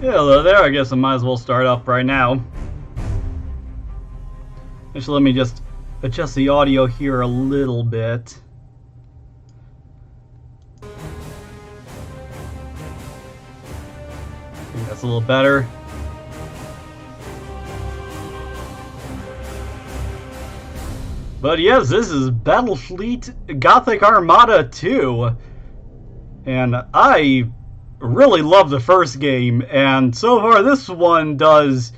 Hello there, I guess I might as well start up right now. Actually, let me just adjust the audio here a little bit. I think that's a little better. But yes, this is Battlefleet Gothic Armada 2. And I really love the first game, and so far this one does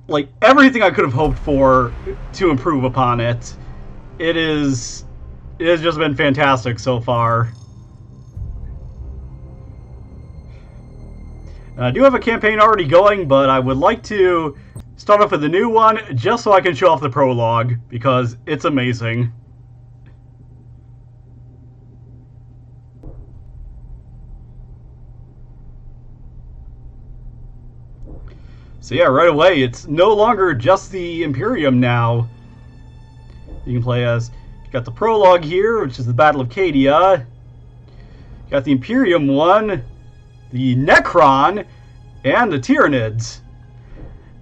like everything I could have hoped for to improve upon it. It has just been fantastic so far. And I do have a campaign already going, but I would like to start off with a new one just so I can show off the prologue, because it's amazing. So yeah, right away, it's no longer just the Imperium now. You can play as, you got the Prologue here, which is the Battle of Cadia. You got the Imperium one, the Necron, and the Tyranids.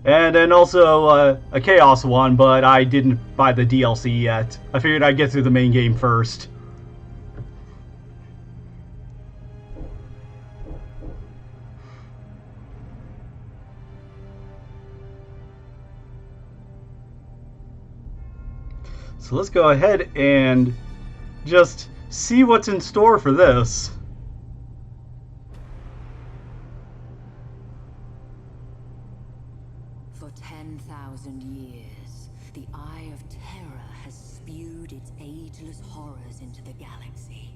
And then also a Chaos one, but I didn't buy the DLC yet. I figured I'd get through the main game first. So let's go ahead and just see what's in store for this. For 10,000 years, the Eye of Terror has spewed its ageless horrors into the galaxy,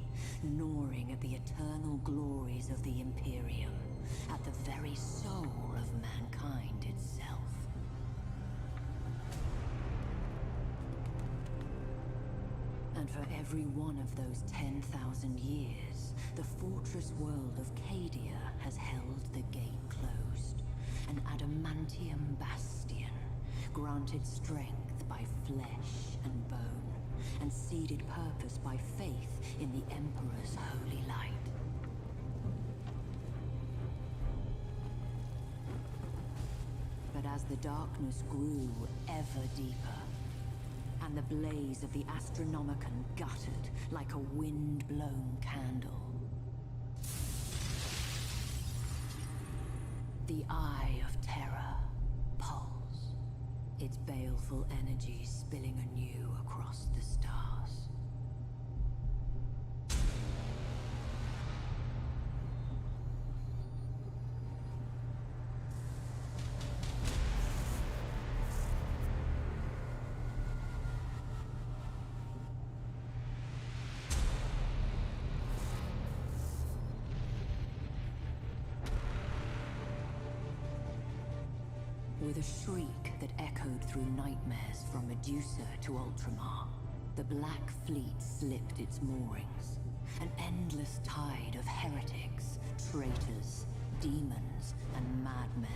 gnawing at the eternal glories of the Imperium, at the very soul of mankind itself. And for every one of those 10,000 years, the fortress world of Cadia has held the gate closed. An adamantium bastion, granted strength by flesh and bone, and seeded purpose by faith in the Emperor's holy light. But as the darkness grew ever deeper, and the blaze of the Astronomicon guttered like a wind-blown candle, the Eye of Terror pulsed, its baleful energy spilling anew across the stars. With a shriek that echoed through nightmares from Medusa to Ultramar, the Black Fleet slipped its moorings. An endless tide of heretics, traitors, demons, and madmen,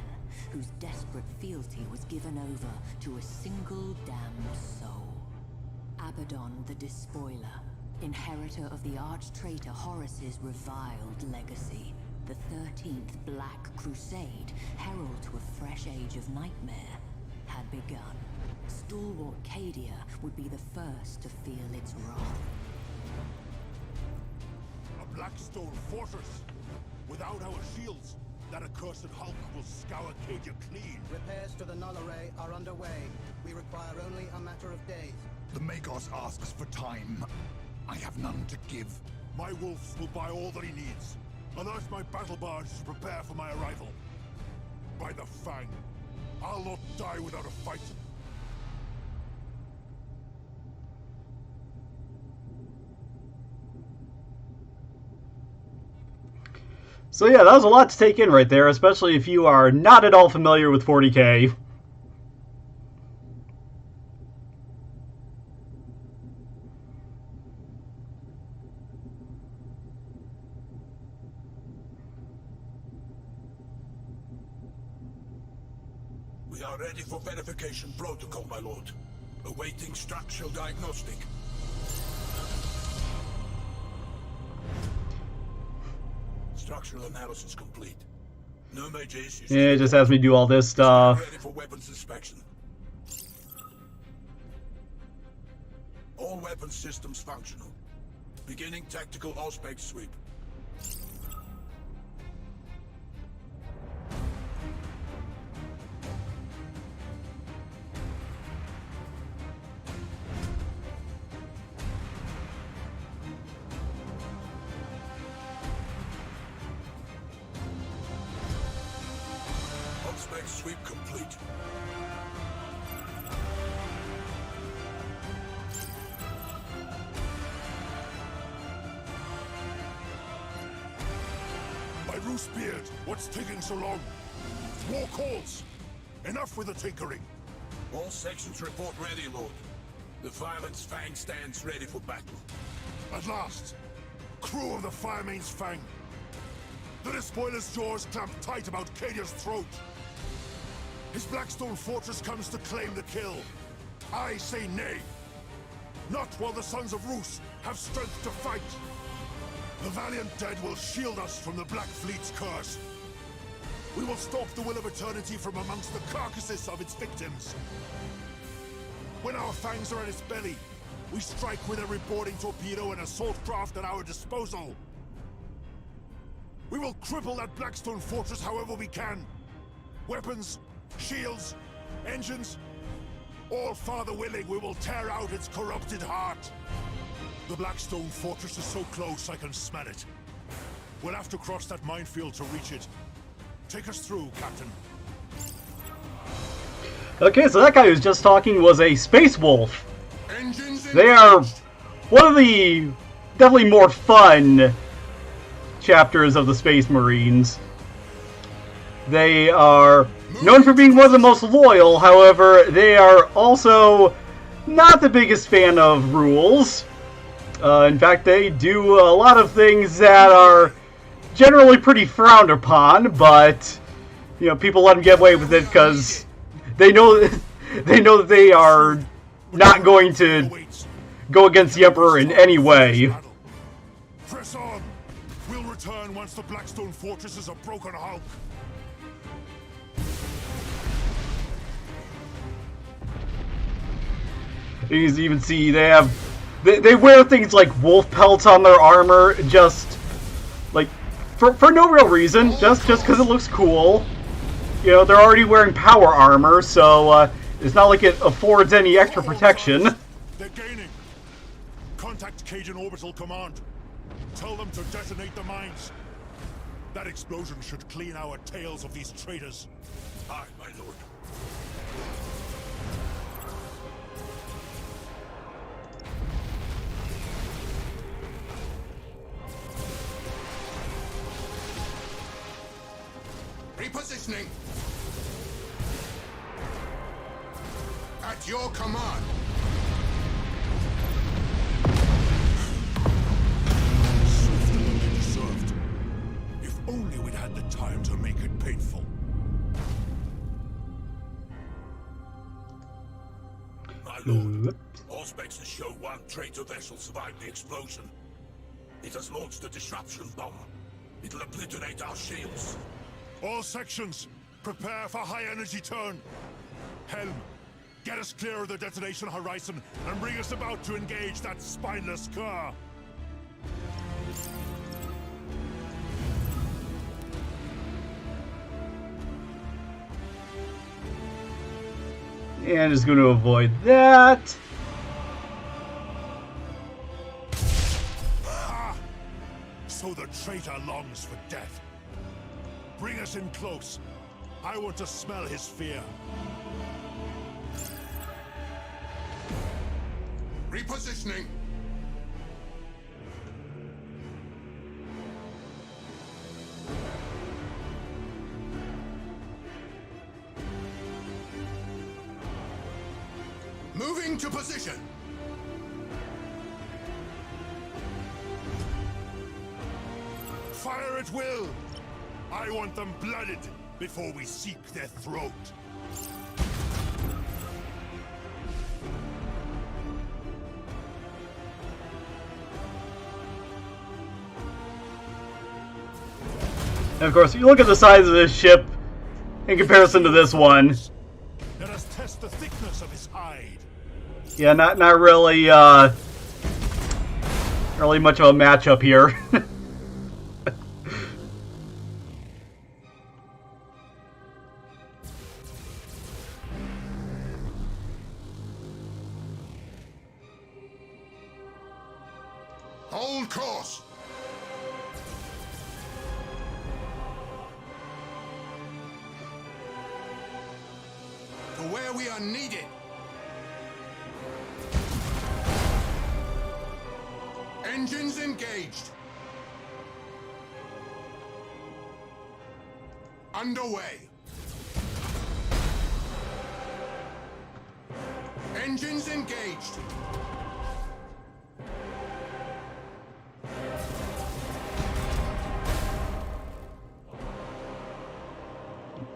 whose desperate fealty was given over to a single damned soul. Abaddon the Despoiler, inheritor of the arch-traitor Horus's reviled legacy. The 13th Black Crusade, herald to a fresh age of nightmare, had begun. Stalwart Cadia would be the first to feel its wrath. A Blackstone fortress! Without our shields, that accursed Hulk will scour Cadia clean. Repairs to the null array are underway. We require only a matter of days. The Magos asks for time. I have none to give. My wolves will buy all that he needs. Unearth my battle barge to prepare for my arrival. By the Fang, I'll not die without a fight. So yeah, that was a lot to take in right there, especially if you are not at all familiar with 40k. We are ready for verification protocol, my lord. Awaiting structural diagnostic. Structural analysis complete. No major issues. Yeah, it just has me do all this stuff. Ready for weapons inspection. All weapons systems functional. Beginning tactical all-spec sweep. All-spec sweep complete. Beard, what's taking so long? War calls! Enough with the tinkering! All sections report ready, Lord. The Fireman's Fang stands ready for battle. At last! Crew of the Firemane's Fang! The Despoiler's jaws clamped tight about Cadia's throat! His Blackstone fortress comes to claim the kill. I say nay! Not while the Sons of Rus have strength to fight! The valiant dead will shield us from the Black Fleet's curse. We will stalk the Will of Eternity from amongst the carcasses of its victims. When our fangs are at its belly, we strike with every boarding torpedo and assault craft at our disposal. We will cripple that Blackstone fortress however we can. Weapons, shields, engines, all farther willing, we will tear out its corrupted heart. The Blackstone fortress is so close I can smell it. We'll have to cross that minefield to reach it. Take us through, Captain. Okay, so that guy who was just talking was a Space Wolf. Engines They are one of the definitely more fun chapters of the Space Marines. They are known for being one of the most loyal, however, they are also not the biggest fan of rules. In fact, they do a lot of things that are generally pretty frowned upon, but you know, people let them get away with it because they know that they are not going to go against the Emperor in any way. Press on. We'll return once the Blackstone fortress is a broken hulk. You can even see they wear things like wolf pelts on their armor, just like for no real reason, just because it looks cool. You know, they're already wearing power armor, so it's not like it affords any extra protection. They're gaining. Contact Cajun Orbital Command. Tell them to detonate the mines. That explosion should clean our tails of these traitors. Aye, my lord. Repositioning. At your command. Swift than they deserved. If only we'd had the time to make it painful. My lord, all specs show one traitor vessel survived the explosion. It has launched a disruption bomb. It'll obliterate our shields. All sections, prepare for high-energy turn. Helm, get us clear of the detonation horizon and bring us about to engage that spineless car. And is going to avoid that. Ha! So the traitor longs for death. Bring us in close. I want to smell his fear. Repositioning. Moving to position. Fire at will. I want them blooded before we seek their throat. And of course, you look at the size of this ship in comparison to this one. Let us test the thickness of his hide. Yeah, not really really much of a matchup here. Hold course. To where we are needed. Engines engaged. Underway. Engines engaged.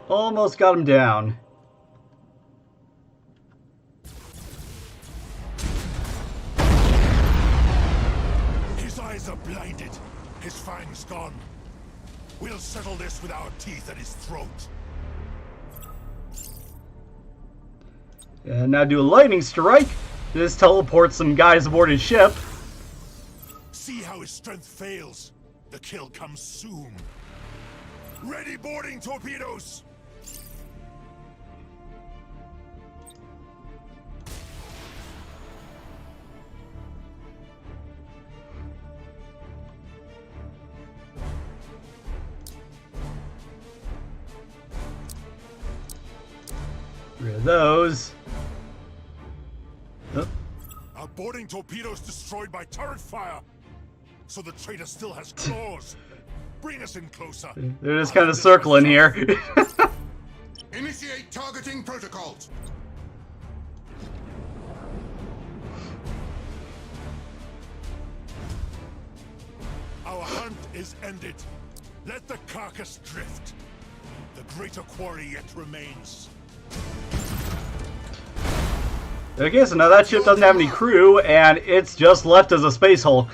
Almost got him down. His eyes are blinded. His fangs gone. We'll settle this with our teeth at his throat. And now do a lightning strike. This teleports some guys aboard his ship. See how his strength fails. The kill comes soon. Ready boarding torpedoes! Rid of those. Oh. Our boarding torpedoes destroyed by turret fire. So the traitor still has claws. Bring us in closer. They're just kind of circling here. Initiate targeting protocols. Our hunt is ended. Let the carcass drift. The greater quarry yet remains. Okay, so now that ship doesn't have any crew, and it's just left as a Space Hulk.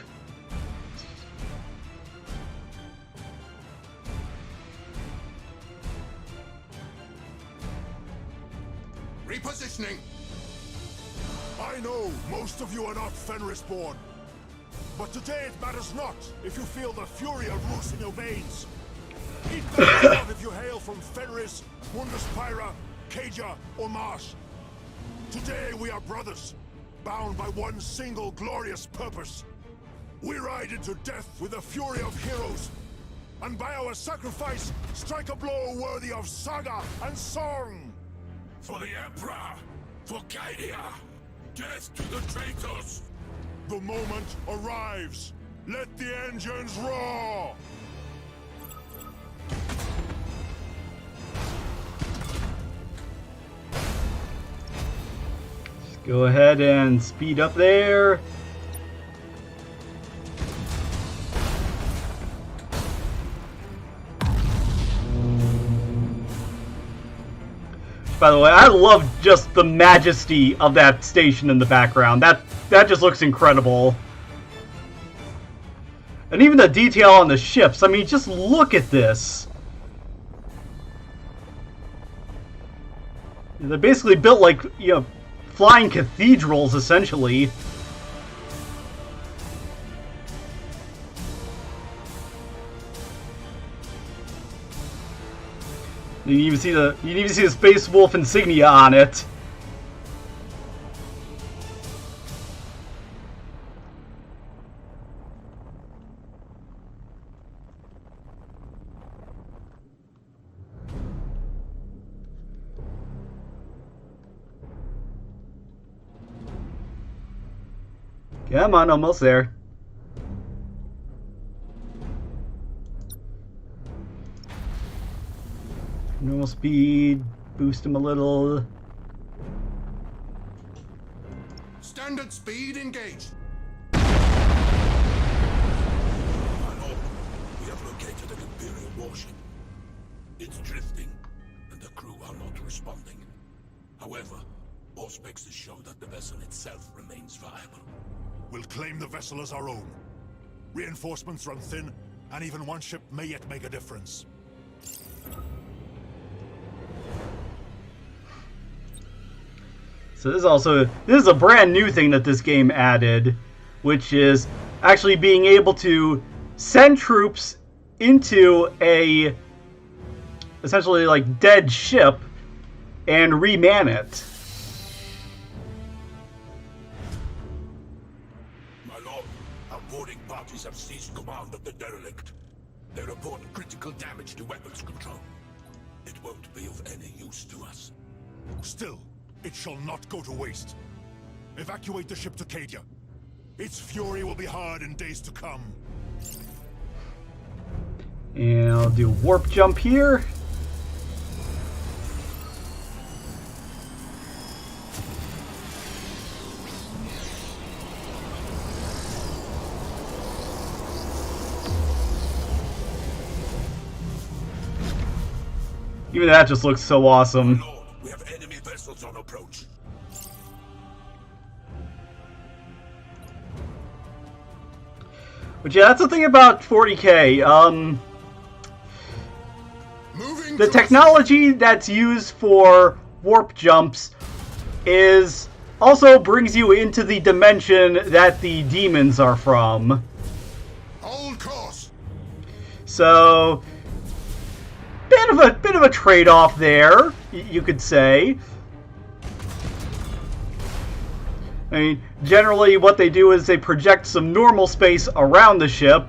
Repositioning. I know most of you are not Fenris-born, but today it matters not if you feel the fury of Rus in your veins. It matters not if you hail from Fenris, Spire, Cadia, or Marsh. Today we are brothers, bound by one single glorious purpose. We ride into death with the fury of heroes, and by our sacrifice, strike a blow worthy of saga and song. For the Emperor, for Cadia, death to the traitors. The moment arrives. Let the engines roar. Go ahead and speed up there. By the way, I love just the majesty of that station in the background. That just looks incredible. And even the detail on the ships. I mean, just look at this. They're basically built like, you know, flying cathedrals, essentially. You can even see the Space Wolf insignia on it. Come on, almost there. Normal speed, boost him a little. Standard speed engaged. My lord, we have located an Imperial warship. It's drifting, and the crew are not responding. However, all specs show that the vessel itself remains viable. We'll claim the vessel as our own. Reinforcements run thin, and even one ship may yet make a difference. So this is a brand new thing that this game added, which is actually being able to send troops into a essentially like dead ship and reman it. My lord, our boarding parties have seized command of the derelict. They report critical damage to weapons control. It won't be of any use to us. Still, it shall not go to waste. Evacuate the ship to Cadia. Its fury will be hard in days to come. And I'll do a warp jump here. Even that just looks so awesome. My lord, we have enemy vessels on approach. But yeah, that's the thing about 40K. The technology that's used for warp jumps also brings you into the dimension that the demons are from. Hold course. So, bit of a trade-off there, you could say. I mean, generally what they do is they project some normal space around the ship,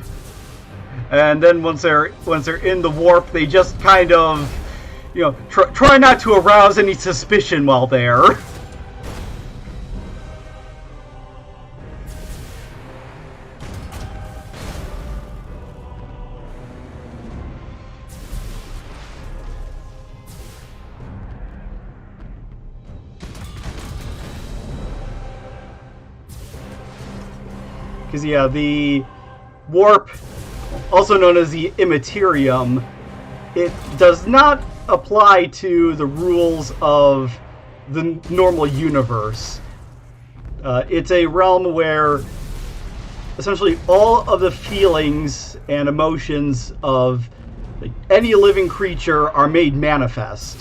and then once they're in the warp, they just kind of, you know, try not to arouse any suspicion while there. Because, yeah, the warp, also known as the immaterium, it does not apply to the rules of the normal universe. It's a realm where essentially all of the feelings and emotions of any living creature are made manifest.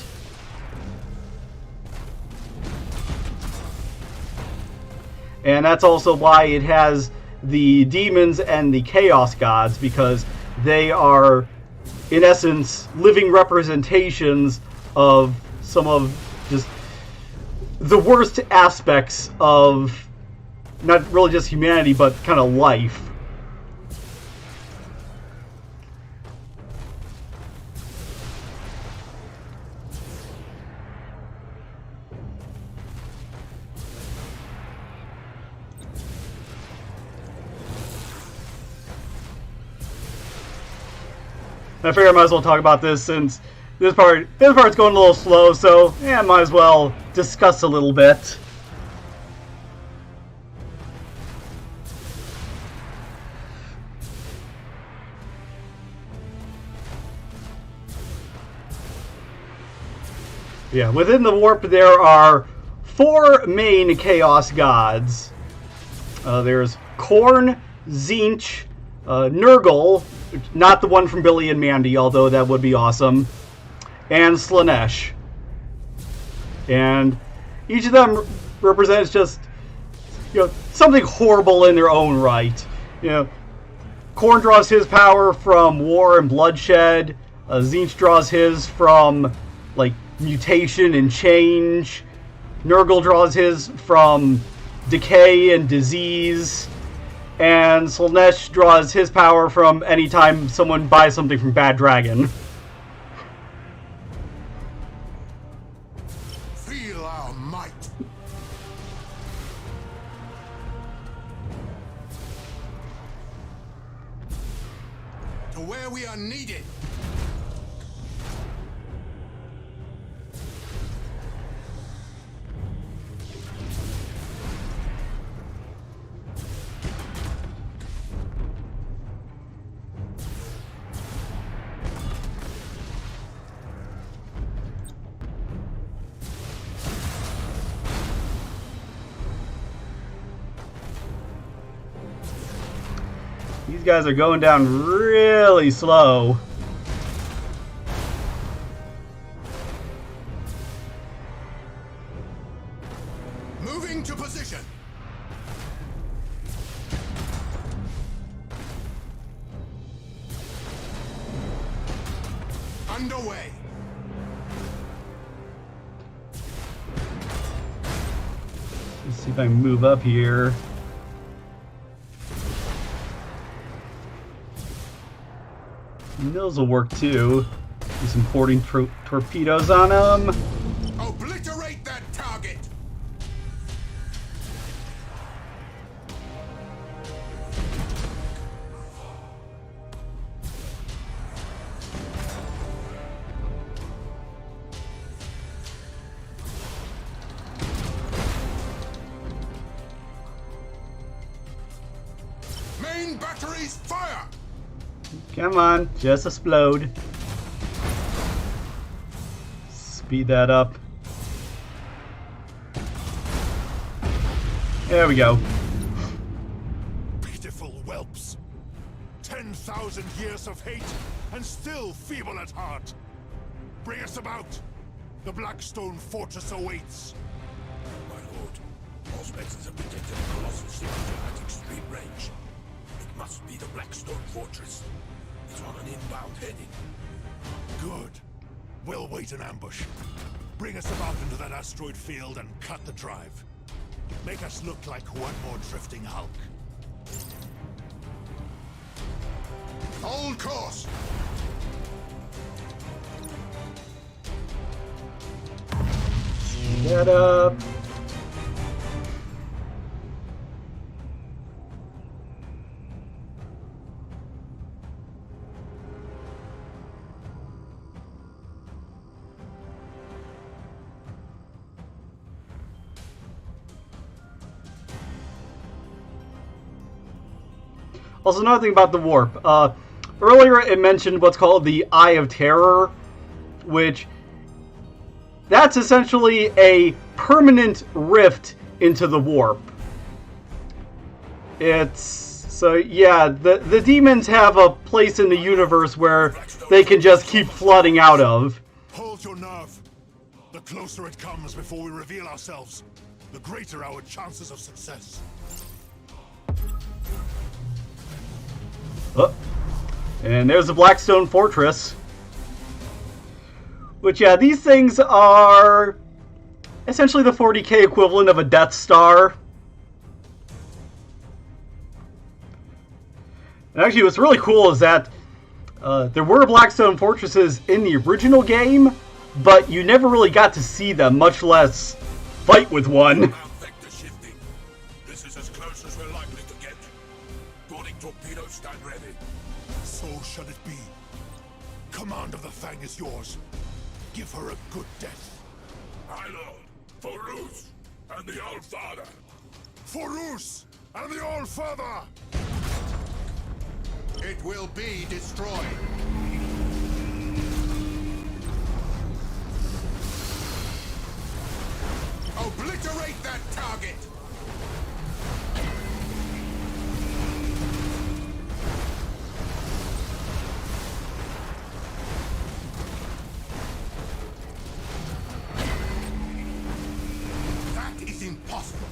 And that's also why it has the demons and the chaos gods, because they are, in essence, living representations of some of just the worst aspects of not really just humanity, but kind of life. I figure I might as well talk about this since this part's going a little slow, so yeah, I might as well discuss a little bit. Yeah, within the warp there are 4 main chaos gods. There's Khorne, Tzeentch, Nurgle, not the one from Billy and Mandy, although that would be awesome, and Slaanesh. And each of them represents just, you know, something horrible in their own right. You know, Khorne draws his power from war and bloodshed. Tzeentch draws his from, like, mutation and change. Nurgle draws his from decay and disease. And Slaanesh draws his power from any time someone buys something from Bad Dragon. Feel our might. To where we are needed. These guys are going down really slow. Moving to position. Underway. Let's see if I can move up here. And those will work too. Do some porting torpedoes on them. Obliterate that target. Main batteries fire. Come on, just explode. Speed that up. There we go. Pitiful whelps. 10,000 years of hate, and still feeble at heart. Bring us about. The Blackstone Fortress awaits. My lord, all Spexes have detected a colossal signature at extreme range. It must be the Blackstone Fortress. It's on an inbound heading. Good. We'll wait in ambush. Bring us about into that asteroid field and cut the drive. Make us look like one more drifting hulk. Hold course. Get up. Also, another thing about the warp. Earlier it mentioned what's called the Eye of Terror, which that's essentially a permanent rift into the warp. So yeah, the demons have a place in the universe where they can just keep flooding out of. Hold your nerve. The closer it comes before we reveal ourselves, the greater our chances of success. Oh, and there's the Blackstone Fortress. Which, yeah, these things are essentially the 40k equivalent of a Death Star. And actually, what's really cool is that there were Blackstone Fortresses in the original game, but you never really got to see them, much less fight with one. Vector shifting. This is as close as we're likely to get. Boarding torpedoes stand ready. So shall it be. Command of the Fang is yours. Give her a good death. My lord, for Horus and the All-Father. For Horus and the All-Father! It will be destroyed. Obliterate that target! That is impossible.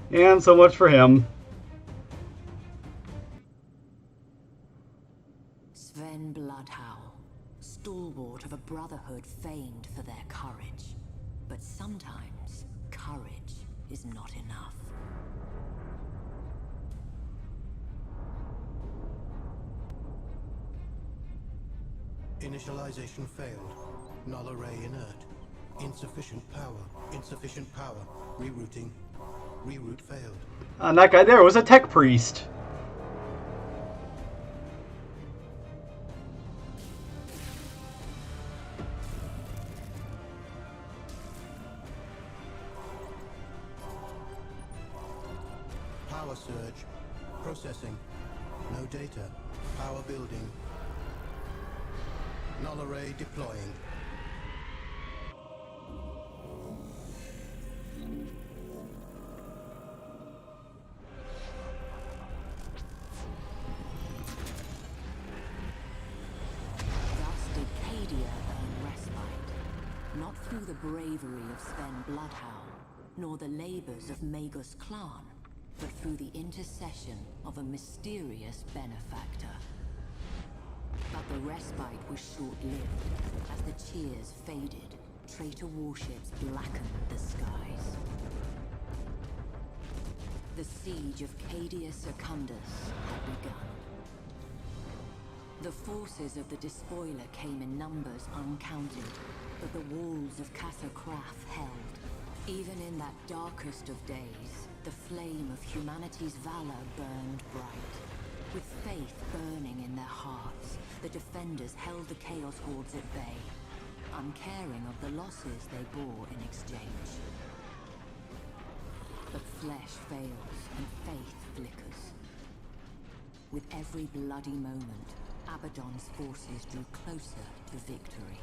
And so much for him. Sven Bloodhowl, stalwart of a brotherhood famed for their courage. But sometimes, courage is not enough. Initialization failed. Null array inert. Insufficient power. Insufficient power. Rerouting. Reroute failed. And that guy there was a tech priest. Power surge. Processing. No data. Power building. Null array deploying. Not through the bravery of Sven Bloodhound, nor the labors of Magus clan, but through the intercession of a mysterious benefactor. But the respite was short-lived. As the cheers faded, traitor warships blackened the skies. The siege of Cadia Secundus had begun. The forces of the despoiler came in numbers uncounted, but the walls of Casa Kraf held. Even in that darkest of days, the flame of humanity's valor burned bright. With faith burning in their hearts, the defenders held the Chaos Hordes at bay, uncaring of the losses they bore in exchange. But flesh fails and faith flickers. With every bloody moment, Abaddon's forces drew closer to victory.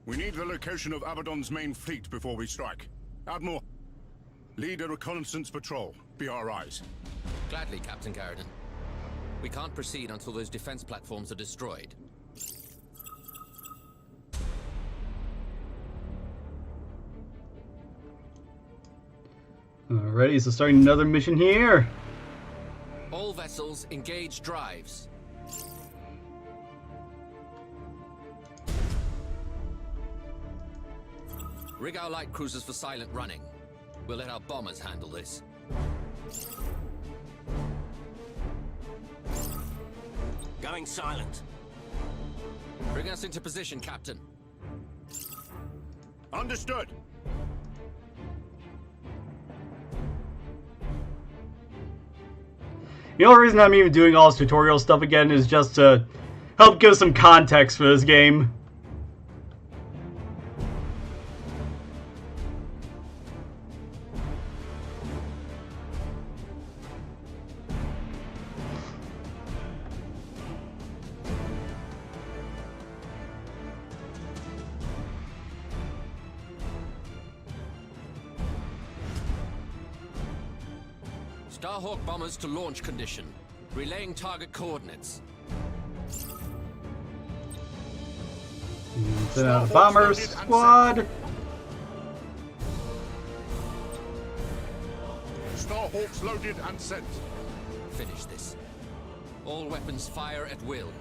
We need the location of Abaddon's main fleet before we strike. Admiral, lead a reconnaissance patrol. Be our eyes. Gladly, Captain Garrison. We can't proceed until those defense platforms are destroyed. Alrighty, so starting another mission here. All vessels engage drives. Rig our light cruisers for silent running. We'll let our bombers handle this. Going silent. Bring us into position, Captain. Understood. The only reason I'm even doing all this tutorial stuff again is just to help give some context for this game. Starhawk bombers to launch condition. Relaying target coordinates. Send out a bomber squad. Starhawks loaded and sent. Finish this. All weapons fire at will.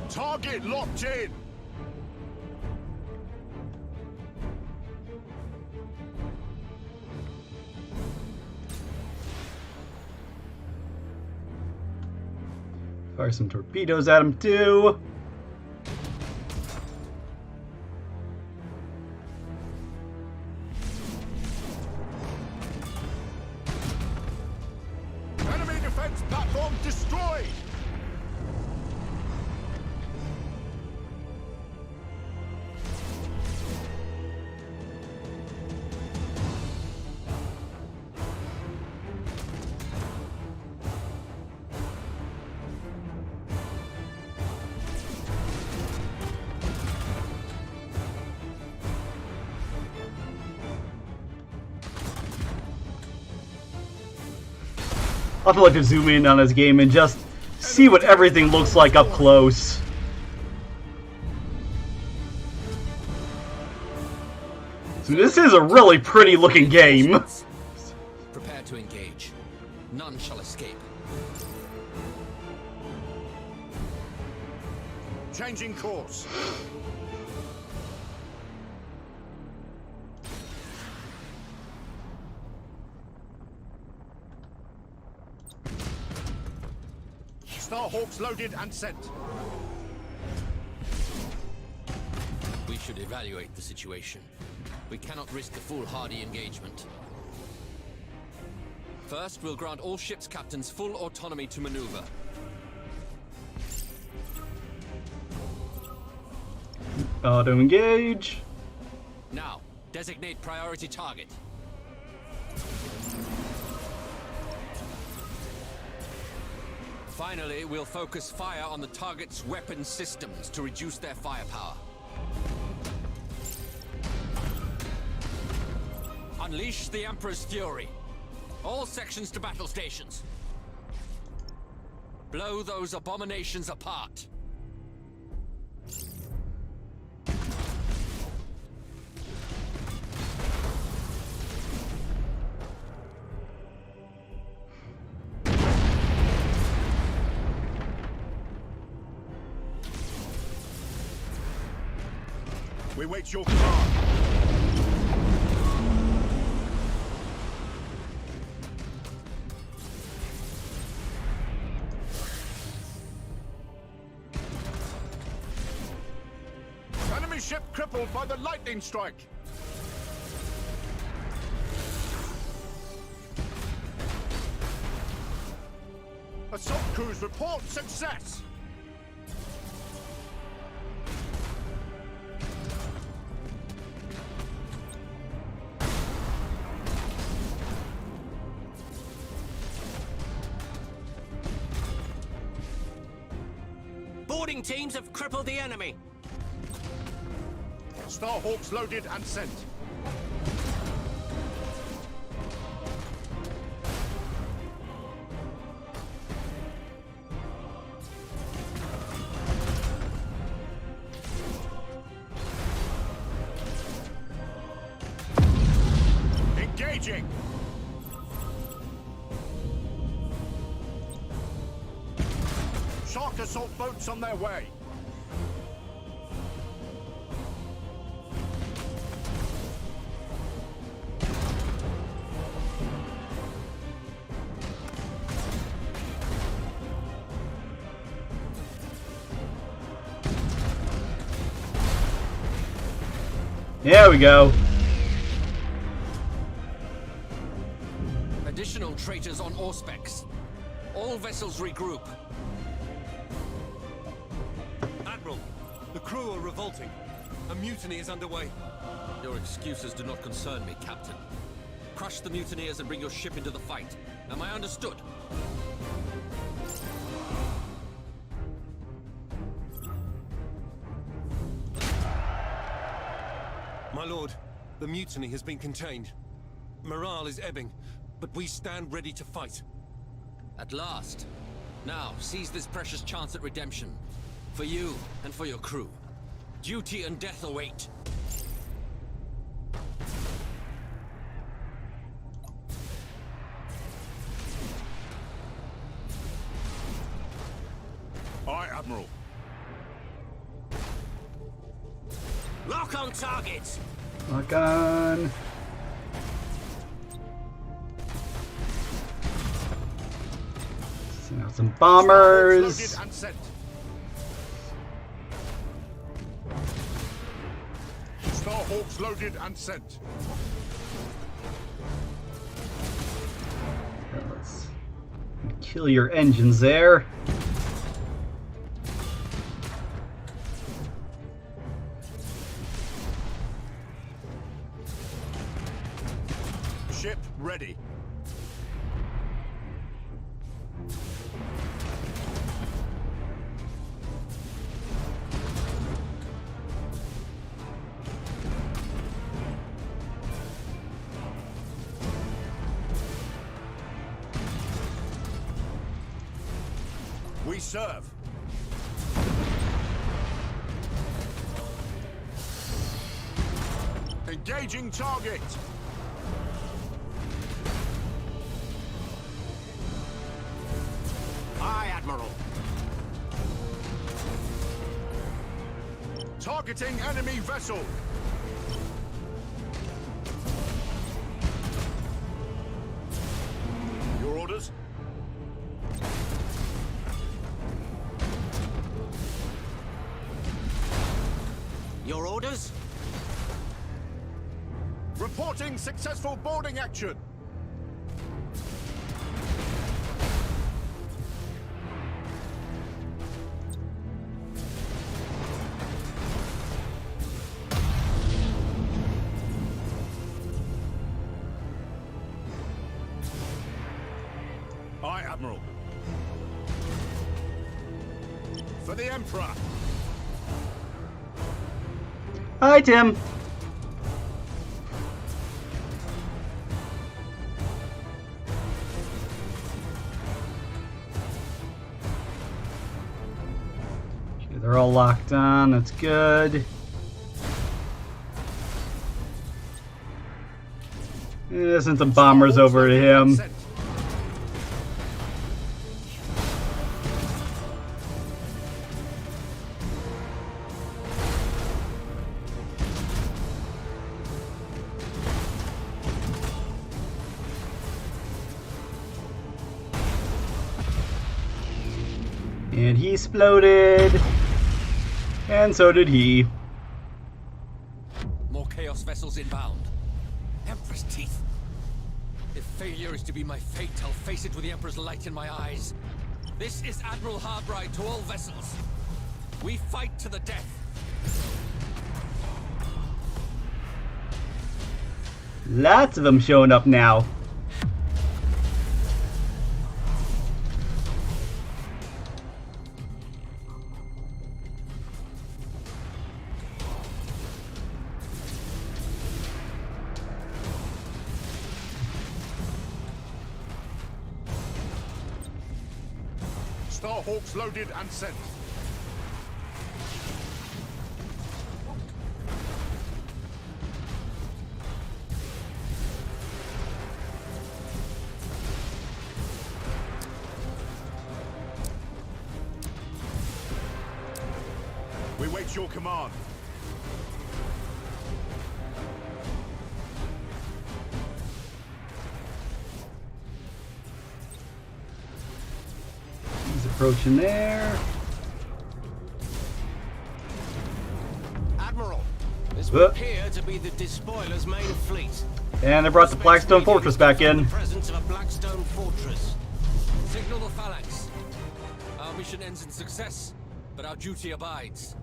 Target locked in. Fire some torpedoes at him too. Enemy defense platform destroyed. I'll have to like to zoom in on this game and just see what everything looks like up close. So this is a really pretty looking game. Prepare to engage. None shall escape. Changing course. Starhawks loaded and sent. We should evaluate the situation. We cannot risk a foolhardy engagement. First, we'll grant all ships' captains full autonomy to maneuver. Auto engage. Now, designate priority target. Finally, we'll focus fire on the target's weapon systems to reduce their firepower. Unleash the Emperor's fury. All sections to battle stations. Blow those abominations apart. We wait your command. Enemy ship crippled by the lightning strike. Assault crews report success. Boarding teams have crippled the enemy. Starhawks loaded and sent. Engaging. Shark assault boats on their way. There we go. Additional traitors on Auspex. All vessels regroup. Admiral, the crew are revolting. A mutiny is underway. Your excuses do not concern me, Captain. Crush the mutineers and bring your ship into the fight. Am I understood? My lord, the mutiny has been contained. Morale is ebbing, but we stand ready to fight. At last. Now, seize this precious chance at redemption. For you and for your crew. Duty and death await. Aye, Admiral. Lock on targets. Lock on. Send out some bombers. Loaded and sent. Starhawks loaded and sent. Let's kill your engines there. Ship ready. serve. Engaging target. Aye, Admiral. Targeting enemy vessel. Your orders? Your orders? Reporting successful boarding action. Aye, Admiral. For the Emperor. Hi, Tim. Okay, they're all locked on. That's good. Send some bombers over to him. And he exploded. And so did he. More Chaos vessels inbound. Emperor's teeth. If failure is to be my fate, I'll face it with the Emperor's light in my eyes. This is Admiral Harbride to all vessels. We fight to the death. Lots of them showing up now. Starhawks loaded and sent. We wait your command. He's approaching there. Admiral, this would appear to be the Despoiler's main fleet. And they brought the Blackstone Fortress back in. The presence of a Blackstone Fortress. Signal the phalanx. Our mission ends in success, but our duty abides.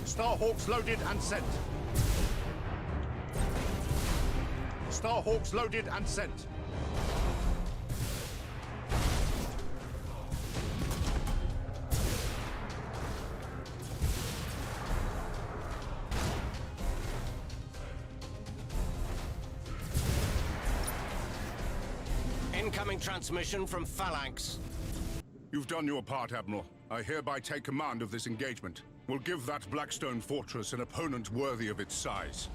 Starhawks loaded and sent. Starhawks loaded and sent. Incoming transmission from Phalanx. You've done your part, Admiral. I hereby take command of this engagement. We'll give that Blackstone Fortress an opponent worthy of its size.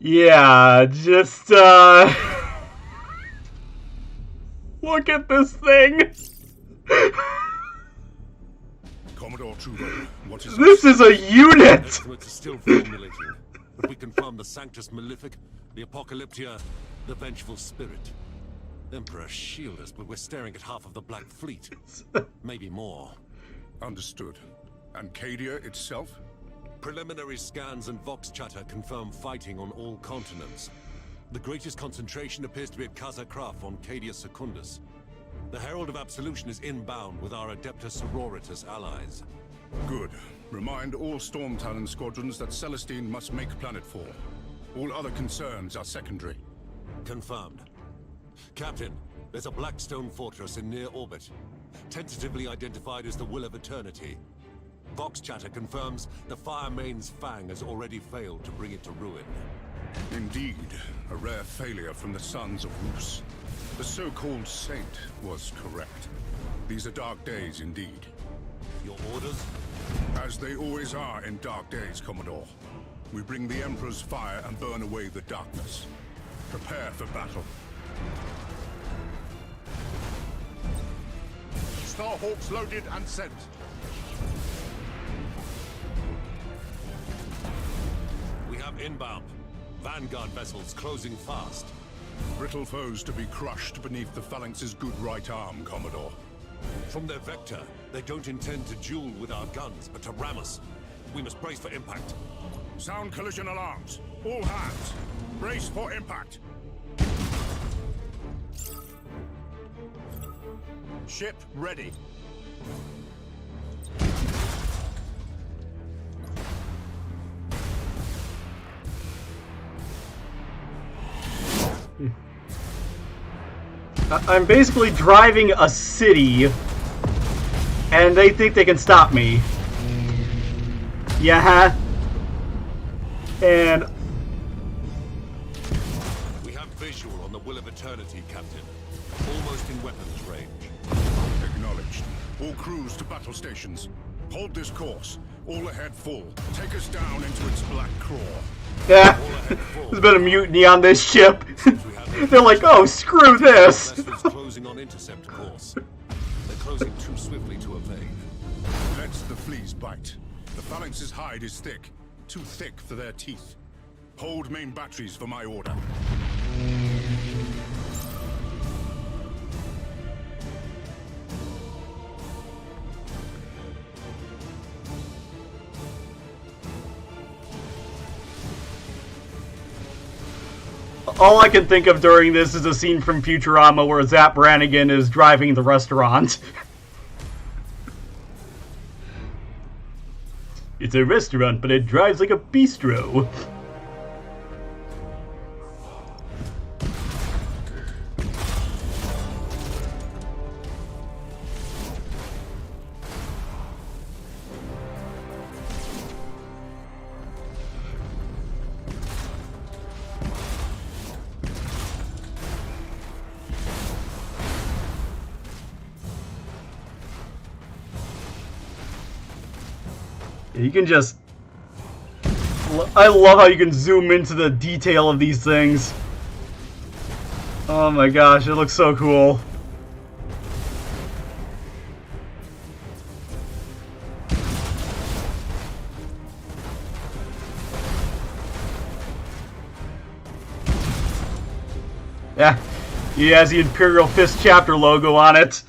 Yeah, just, look at this thing! Commodore Trudeau, what is This is a unit! Estimates are still formulating, but we confirm the Sanctus Malefic, the Apocalyptia, the Vengeful Spirit. Emperor, shield us, but we're staring at half of the Black Fleet. Maybe more. Understood. And Cadia itself? Preliminary scans and Vox chatter confirm fighting on all continents. The greatest concentration appears to be at Casa Kraf on Cadia Secundus. The Herald of Absolution is inbound with our Adeptus Sororitas allies. Good. Remind all Storm Talon squadrons that Celestine must make planetfall. All other concerns are secondary. Confirmed. Captain, there's a Blackstone fortress in near orbit, tentatively identified as the Will of Eternity. Vox chatter confirms the Fire Main's Fang has already failed to bring it to ruin. Indeed, a rare failure from the sons of Horus. The so-called saint was correct. These are dark days indeed. Your orders? As they always are in dark days, Commodore. We bring the Emperor's fire and burn away the darkness. Prepare for battle. Starhawks loaded and sent. We have inbound. Vanguard vessels closing fast. Brittle foes to be crushed beneath the Phalanx's good right arm, Commodore. From their vector, they don't intend to duel with our guns, but to ram us. We must brace for impact. Sound collision alarms. All hands. Brace for impact. Ship ready. I'm basically driving a city, and they think they can stop me. Yeah. And we have visual on the Will of Eternity, Captain. Almost in weapons range. Acknowledged. All crews to battle stations. Hold this course. All ahead full. Take us down into its black craw. yeah, there's been a mutiny on this ship. They're like, oh, screw this. Vessels closing on intercept course. They're closing too swiftly to evade. Let the fleas bite. The Phalanx's hide is thick. Too thick for their teeth. Hold main batteries for my order. All I can think of during this is a scene from Futurama where Zap Brannigan is driving the restaurant. It's a restaurant, but it drives like a bistro. You can just... I love how you can zoom into the detail of these things. Oh my gosh, it looks so cool. Yeah, he has the Imperial Fist Chapter logo on it.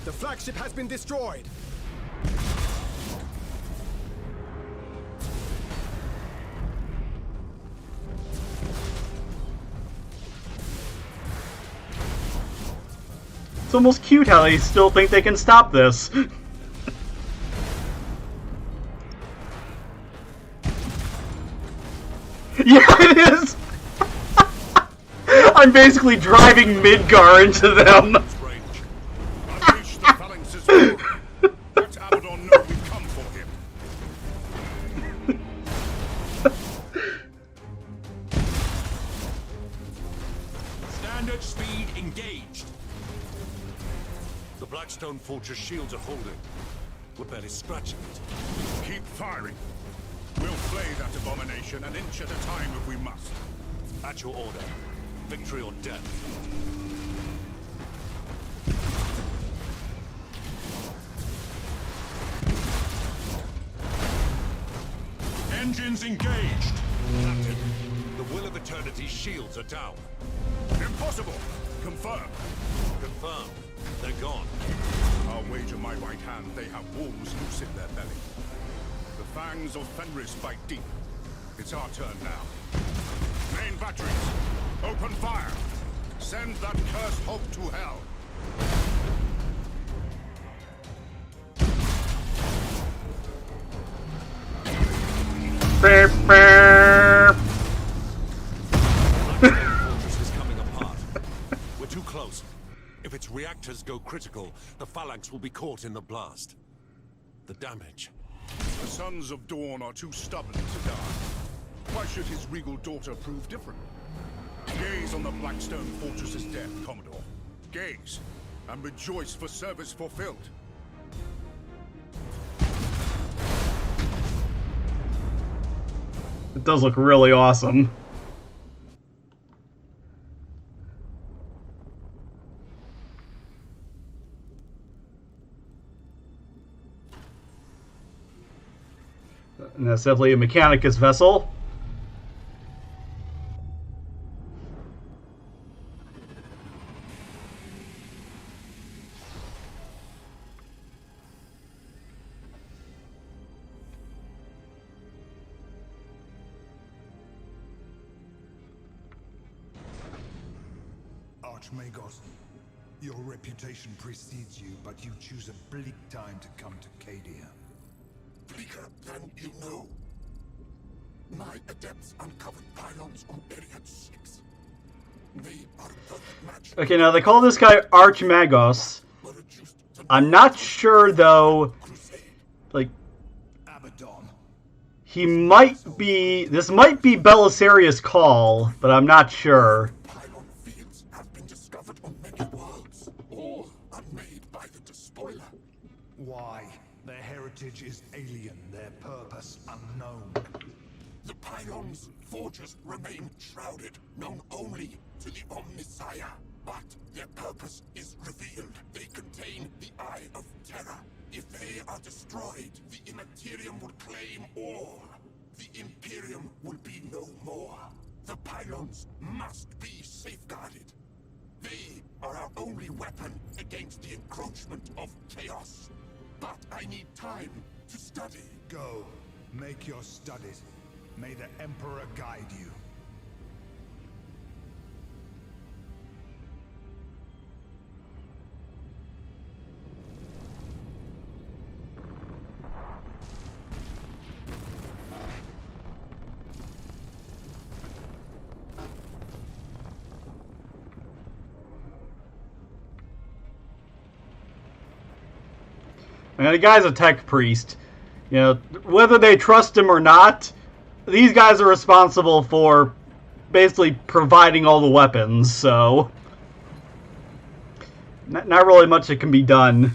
The flagship has been destroyed. It's almost cute how they still think they can stop this. Yeah, it is! I'm basically driving Midgar into them. Unleash the Phalanx's fury. Let Abaddon know we come for him. Standard speed engaged. The Blackstone Fortress shields are holding. We're barely scratching it. Keep firing. We'll flay that abomination an inch at a time if we must. At your order. Victory or death. Engines engaged. Captain, the Will of Eternity's shields are down. Impossible! Confirm. Confirmed. They're gone. I'll wager my right hand they have wolves loose in their belly. The fangs of Fenris bite deep. It's our turn now. Main batteries, open fire. Send that cursed hope to hell. Beep, beep. The fortress is coming apart. We're too close. If its reactors go critical, the phalanx will be caught in the blast. The damage. The Sons of Dawn are too stubborn to die. Why should his regal daughter prove different? Gaze on the Blackstone Fortress's death, Commodore. Gaze, and rejoice for service fulfilled. It does look really awesome. And that's definitely a Mechanicus vessel. Archmagos, your reputation precedes you, but you choose a bleak time to come to Cadia. Bleaker than you know. My adepts uncovered pylons on Area 6. They are a perfect match. Okay, now they call this guy Archmagos. I'm not sure though, like, Abaddon. he might be, this might be Belisarius' call, but I'm not sure. Pylon fields have been discovered on many worlds. All are made by the Despoiler. Why? Their heritage is alien, their purpose unknown. The pylons' forges remain shrouded, known only to the Omnissiah. But their purpose is revealed. They contain the Eye of Terror. If they are destroyed, the Immaterium will claim all. The Imperium will be no more. The pylons must be safeguarded. They are our only weapon against the encroachment of chaos. But I need time to study. Go, make your studies. May the Emperor guide you. And the guy's a tech priest. You know, whether they trust him or not, these guys are responsible for basically providing all the weapons, so not really much that can be done.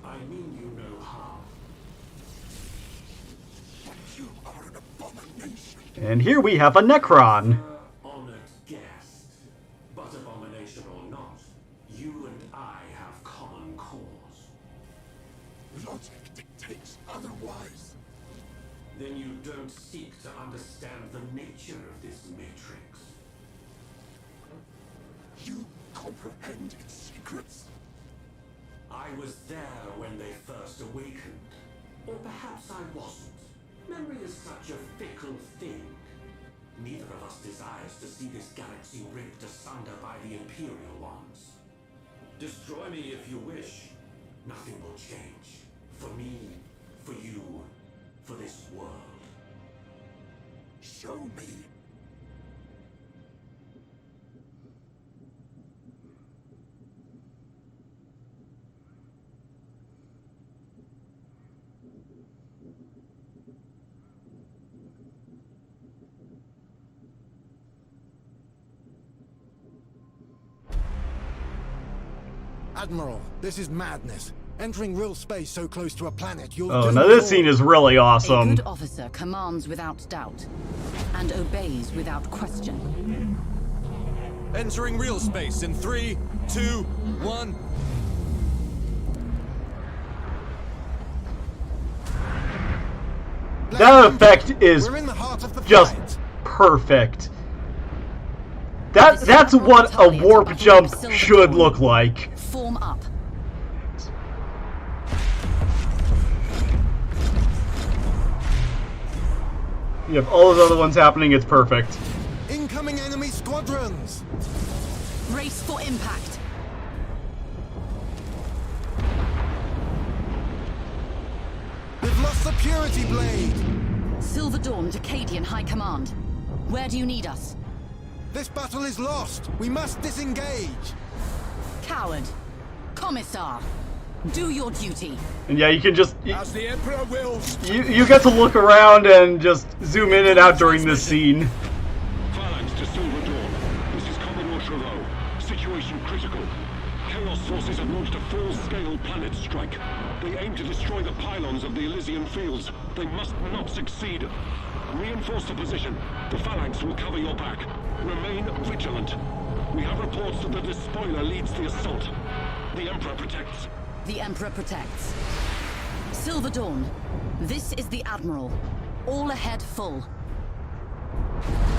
I mean you no harm. You are an abomination. And here we have a Necron. Honored guest. But abomination or not, you and I have common cause. Logic dictates otherwise. Then you don't seek to understand the nature of this matrix. You comprehend its secrets. I was there when they first awakened. Or perhaps I wasn't. Memory is such a fickle thing. Neither of us desires to see this galaxy ripped asunder by the Imperial ones. Destroy me if you wish. Nothing will change. For me, for you, for this world. Show me. Admiral, this is madness. Entering real space so close to a planet, you'll Oh, do now it this all. scene is really A awesome. good officer commands without doubt and obeys without question. Entering real space in 3, 2, 1. That effect is We're in the heart of the just fight. perfect. That's what a warp jump should look like. Form up. You have all those other ones happening, it's perfect. Incoming enemy squadrons. Race for impact. We've lost the Purity Blade. Silver Dawn to Cadian High Command. Where do you need us? This battle is lost. We must disengage. Coward. Commissar. Do your duty. And yeah, you can just... As the Emperor wills. You get to look around and just zoom in and out during this scene. Phalanx to Silver Dawn. This is Commodore Trevaux. Situation critical. Chaos forces have launched a full-scale planet strike. They aim to destroy the pylons of the Elysian fields. They must not succeed. Reinforce the position. The Phalanx will cover your back. Remain vigilant. We have reports that the despoiler leads the assault. The Emperor protects. The Emperor protects. Silver Dawn. This is the Admiral. All ahead full.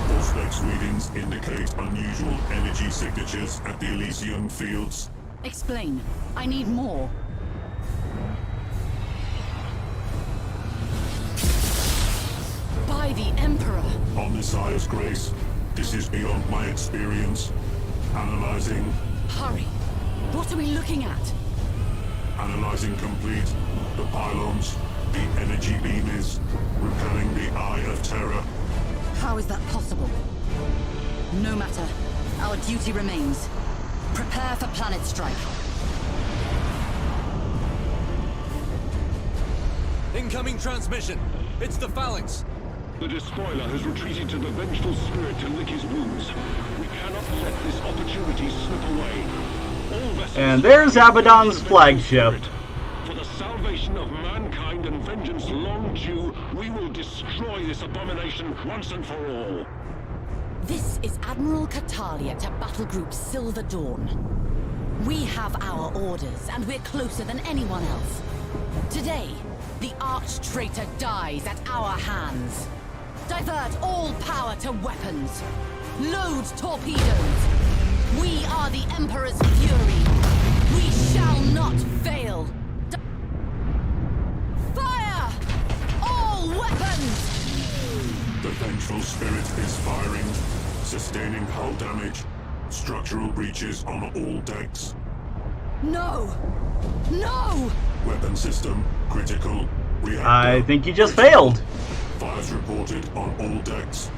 Auspex readings indicate unusual energy signatures at the Elysian fields. Explain. I need more. By the Emperor. Omnissiah's grace. This is beyond my experience. Analyzing. Hurry. What are we looking at? Analyzing complete. The pylons. The energy beam is repelling the Eye of Terror. How is that possible? No matter. Our duty remains. Prepare for planet strike. Incoming transmission. It's the Phalanx. The despoiler has retreated to the vengeful spirit to lick his wounds. We cannot let this opportunity slip away. All vessels... And there's Abaddon's flagship. For the salvation of mankind and vengeance long due, we will destroy this abomination once and for all. This is Admiral Cadia to Battle Group Silver Dawn. We have our orders, and we're closer than anyone else. Today, the arch-traitor dies at our hands. Divert all power to weapons. Load torpedoes. We are the Emperor's fury. We shall not fail. Fire! All weapons! The vengeful spirit is firing, sustaining hull damage, structural breaches on all decks. No! No! Weapon system critical. Reactor. I think you just failed. Fires reported on all decks.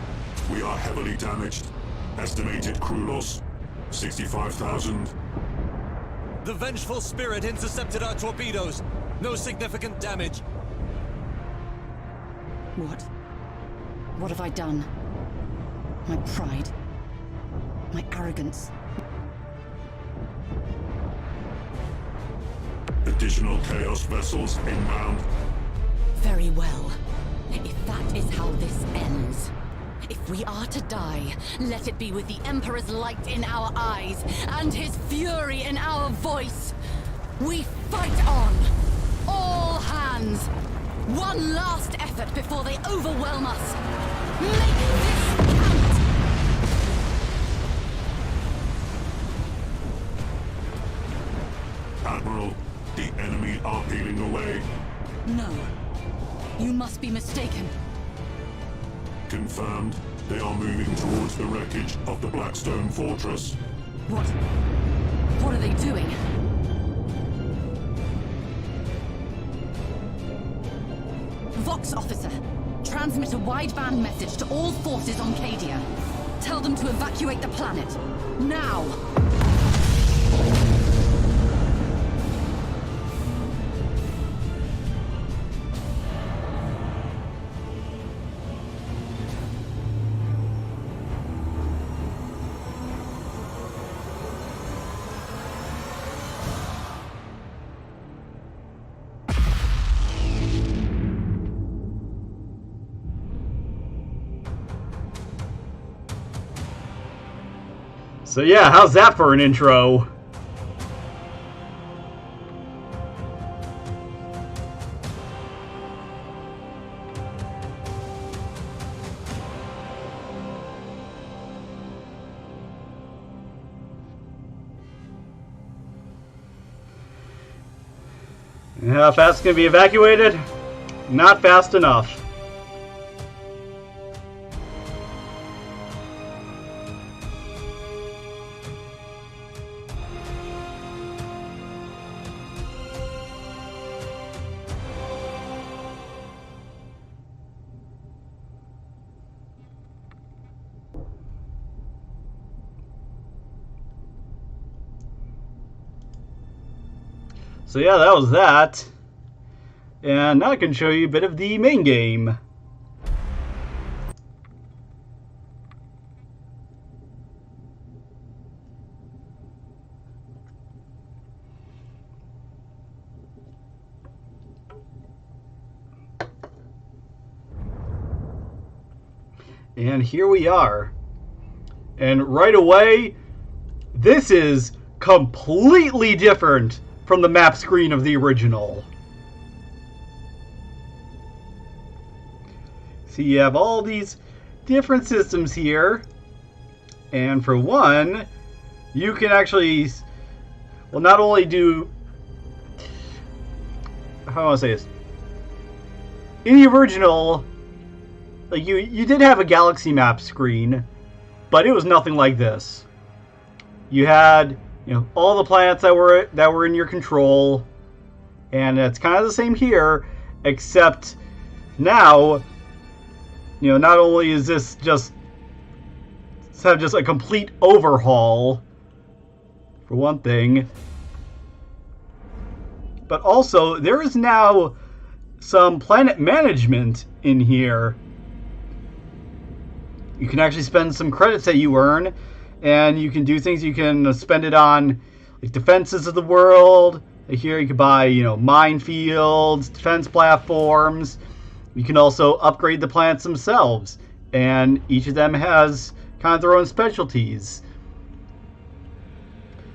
We are heavily damaged. Estimated crew loss, 65,000. The vengeful spirit intercepted our torpedoes. No significant damage. What? What have I done? My pride. My arrogance. Additional Chaos vessels inbound. Very well. If that is how this ends. If we are to die, let it be with the Emperor's light in our eyes and his fury in our voice. We fight on. All hands. One last effort before they overwhelm us. Make this count! Admiral, the enemy are peeling away. No. You must be mistaken. Confirmed. They are moving towards the wreckage of the Blackstone Fortress. What? What are they doing? Vox officer, transmit a wideband message to all forces on Cadia. Tell them to evacuate the planet. Now! So yeah, how's that for an intro? How fast it's going to be evacuated? Not fast enough. So yeah, that was that. And now I can show you a bit of the main game. And here we are. And right away, this is completely different from the map screen of the original. So you have all these different systems here, and for one, you can actually, well, not only do, how do I want to say this? In the original, like you did have a galaxy map screen, but it was nothing like this. You had, you know, all the planets that were in your control, and it's kind of the same here, except now, you know, not only is this just a complete overhaul, for one thing, but also there is now some planet management in here. You can actually spend some credits that you earn, and you can do things. You can spend it on like defenses of the world. Here you can buy, you know, minefields, defense platforms. You can also upgrade the planets themselves, and each of them has kind of their own specialties.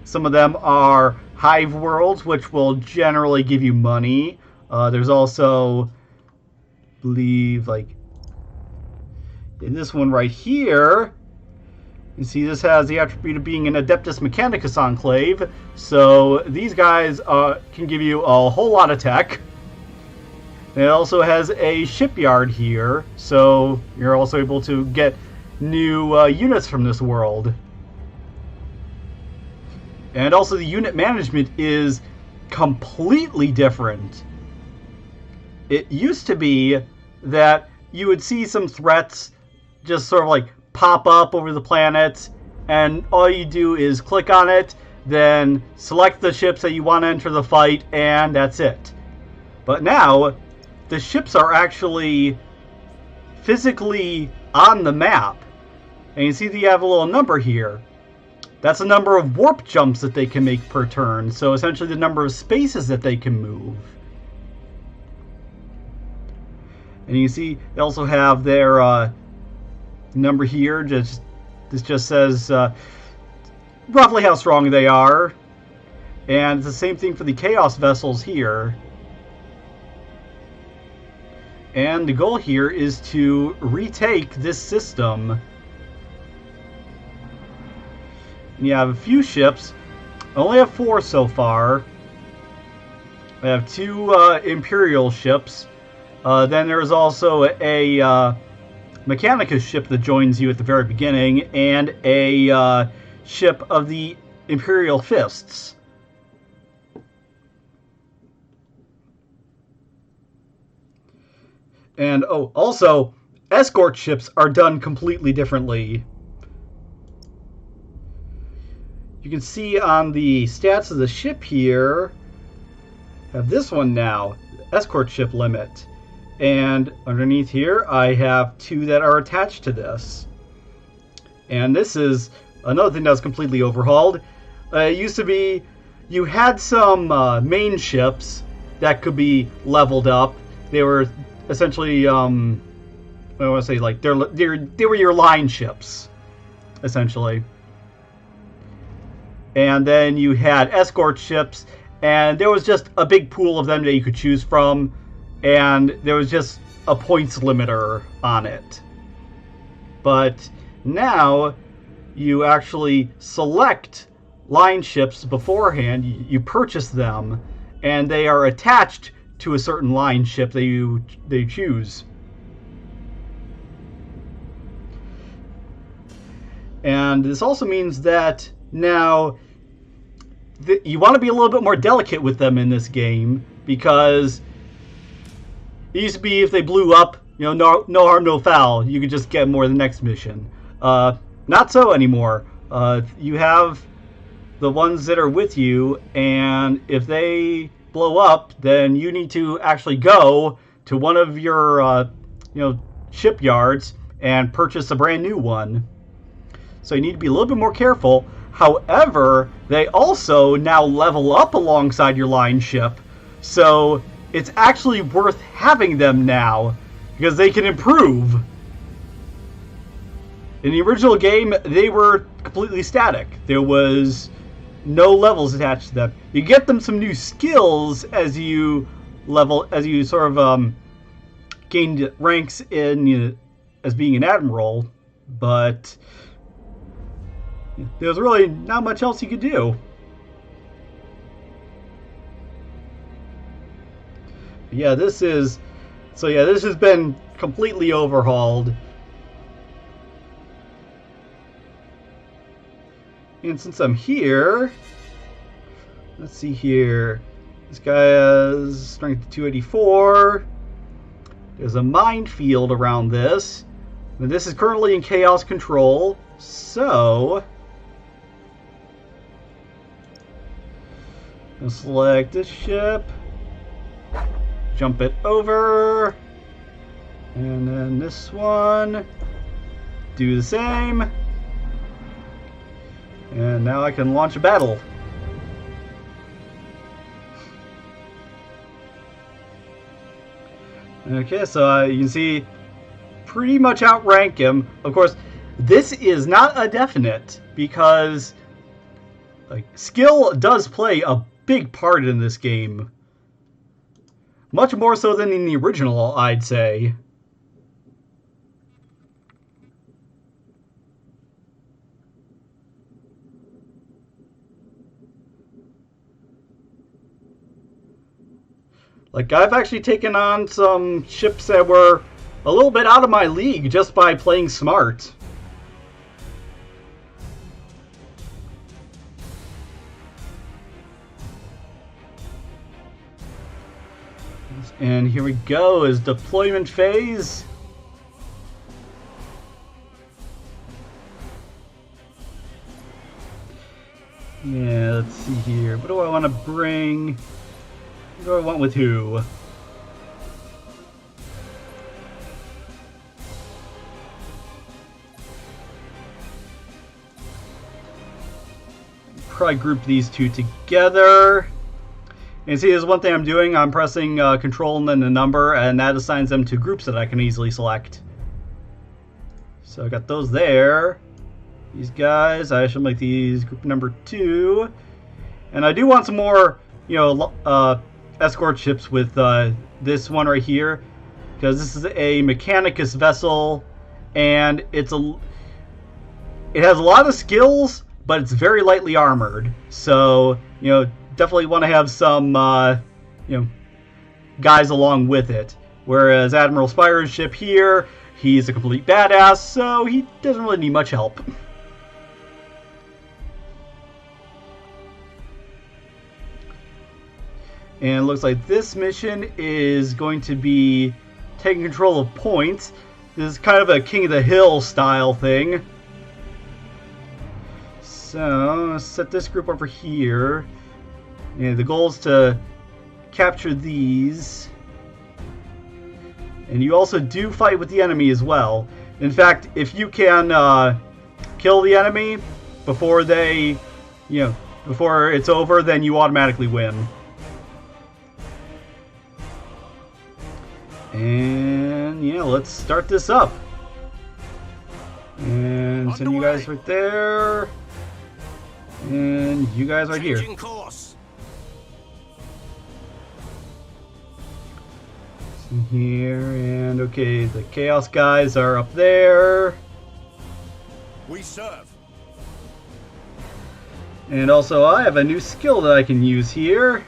Some of them are hive worlds, which will generally give you money. There's also, I believe, like in this one right here, you see this has the attribute of being an Adeptus Mechanicus enclave, so these guys can give you a whole lot of tech. It also has a shipyard here, so you're also able to get new units from this world. And also the unit management is completely different. It used to be that you would see some threats just sort of like pop up over the planet, and all you do is click on it, then select the ships that you want to enter the fight, and that's it. But now, the ships are actually physically on the map. And you see that you have a little number here. That's the number of warp jumps that they can make per turn, so essentially the number of spaces that they can move. And you see they also have their number here. This just says roughly how strong they are. And it's the same thing for the Chaos vessels here. And the goal here is to retake this system. And you have a few ships. I only have 4 so far. I have 2 Imperial ships. Then there's also a Mechanicus ship that joins you at the very beginning, and a ship of the Imperial Fists. And oh, also, escort ships are done completely differently. You can see on the stats of the ship here, I have this one now, escort ship limit. And underneath here, I have 2 that are attached to this. And this is another thing that was completely overhauled. It used to be, you had some main ships that could be leveled up. They were essentially, I want to say, like, they were your line ships, essentially. And then you had escort ships, and there was just a big pool of them that you could choose from, and there was just a points limiter on it. But now you actually select line ships beforehand, you purchase them, and they are attached to a certain line ship that they choose. And this also means that now you want to be a little bit more delicate with them in this game, because it used to be if they blew up, no harm, no foul. You could just get them more in the next mission. Not so anymore. You have the ones that are with you, and if they blow up, then you need to actually go to one of your shipyards and purchase a brand new one. So you need to be a little bit more careful. However, they also now level up alongside your line ship, so it's actually worth having them now because they can improve. In the original game, they were completely static. There was no levels attached to them. You get them some new skills as you sort of gained ranks in as being an admiral, but there's really not much else you could do. Yeah, this has been completely overhauled. And since I'm here, let's see here. This guy has strength 284. There's a minefield around this. And this is currently in chaos control, so I'll select this ship, jump it over, and then this one, do the same, and now I can launch a battle. Okay, so you can see pretty much outrank him. Of course, this is not a definite, because skill does play a big part in this game. Much more so than in the original, I'd say. I've actually taken on some ships that were a little bit out of my league just by playing smart. And here we go, is deployment phase. Yeah, let's see here. What do I want to bring? What do I want with who? Probably group these two together. And see, there's one thing I'm doing. I'm pressing Control and then the number, and that assigns them to groups that I can easily select. So I got those there. These guys, I should make these group number 2. And I do want some more, escort ships with this one right here, because this is a Mechanicus vessel, and it has a lot of skills, but it's very lightly armored. So, definitely want to have some, guys along with it. Whereas Admiral Spire's ship here, he's a complete badass, so he doesn't really need much help. And it looks like this mission is going to be taking control of points. This is kind of a King of the Hill style thing. So, let's set this group over here. And the goal is to capture these. And you also do fight with the enemy as well. In fact, if you can kill the enemy before before it's over, then you automatically win. And yeah, let's start this up. And send you guys right there. And you guys right here. Here, and okay, the Chaos guys are up there. We serve. And also, I have a new skill that I can use here.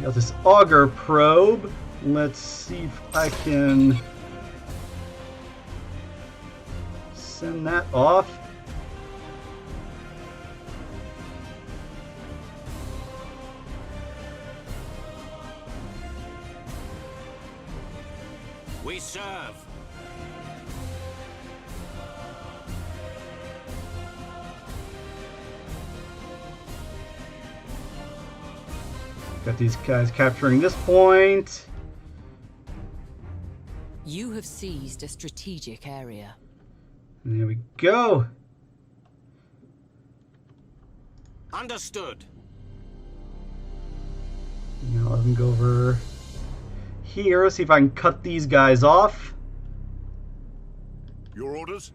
Got this auger probe. Let's see if I can send that off. We serve. Got these guys capturing this point. You have seized a strategic area. And there we go. Understood. Now let me go over here, see if I can cut these guys off. Your orders?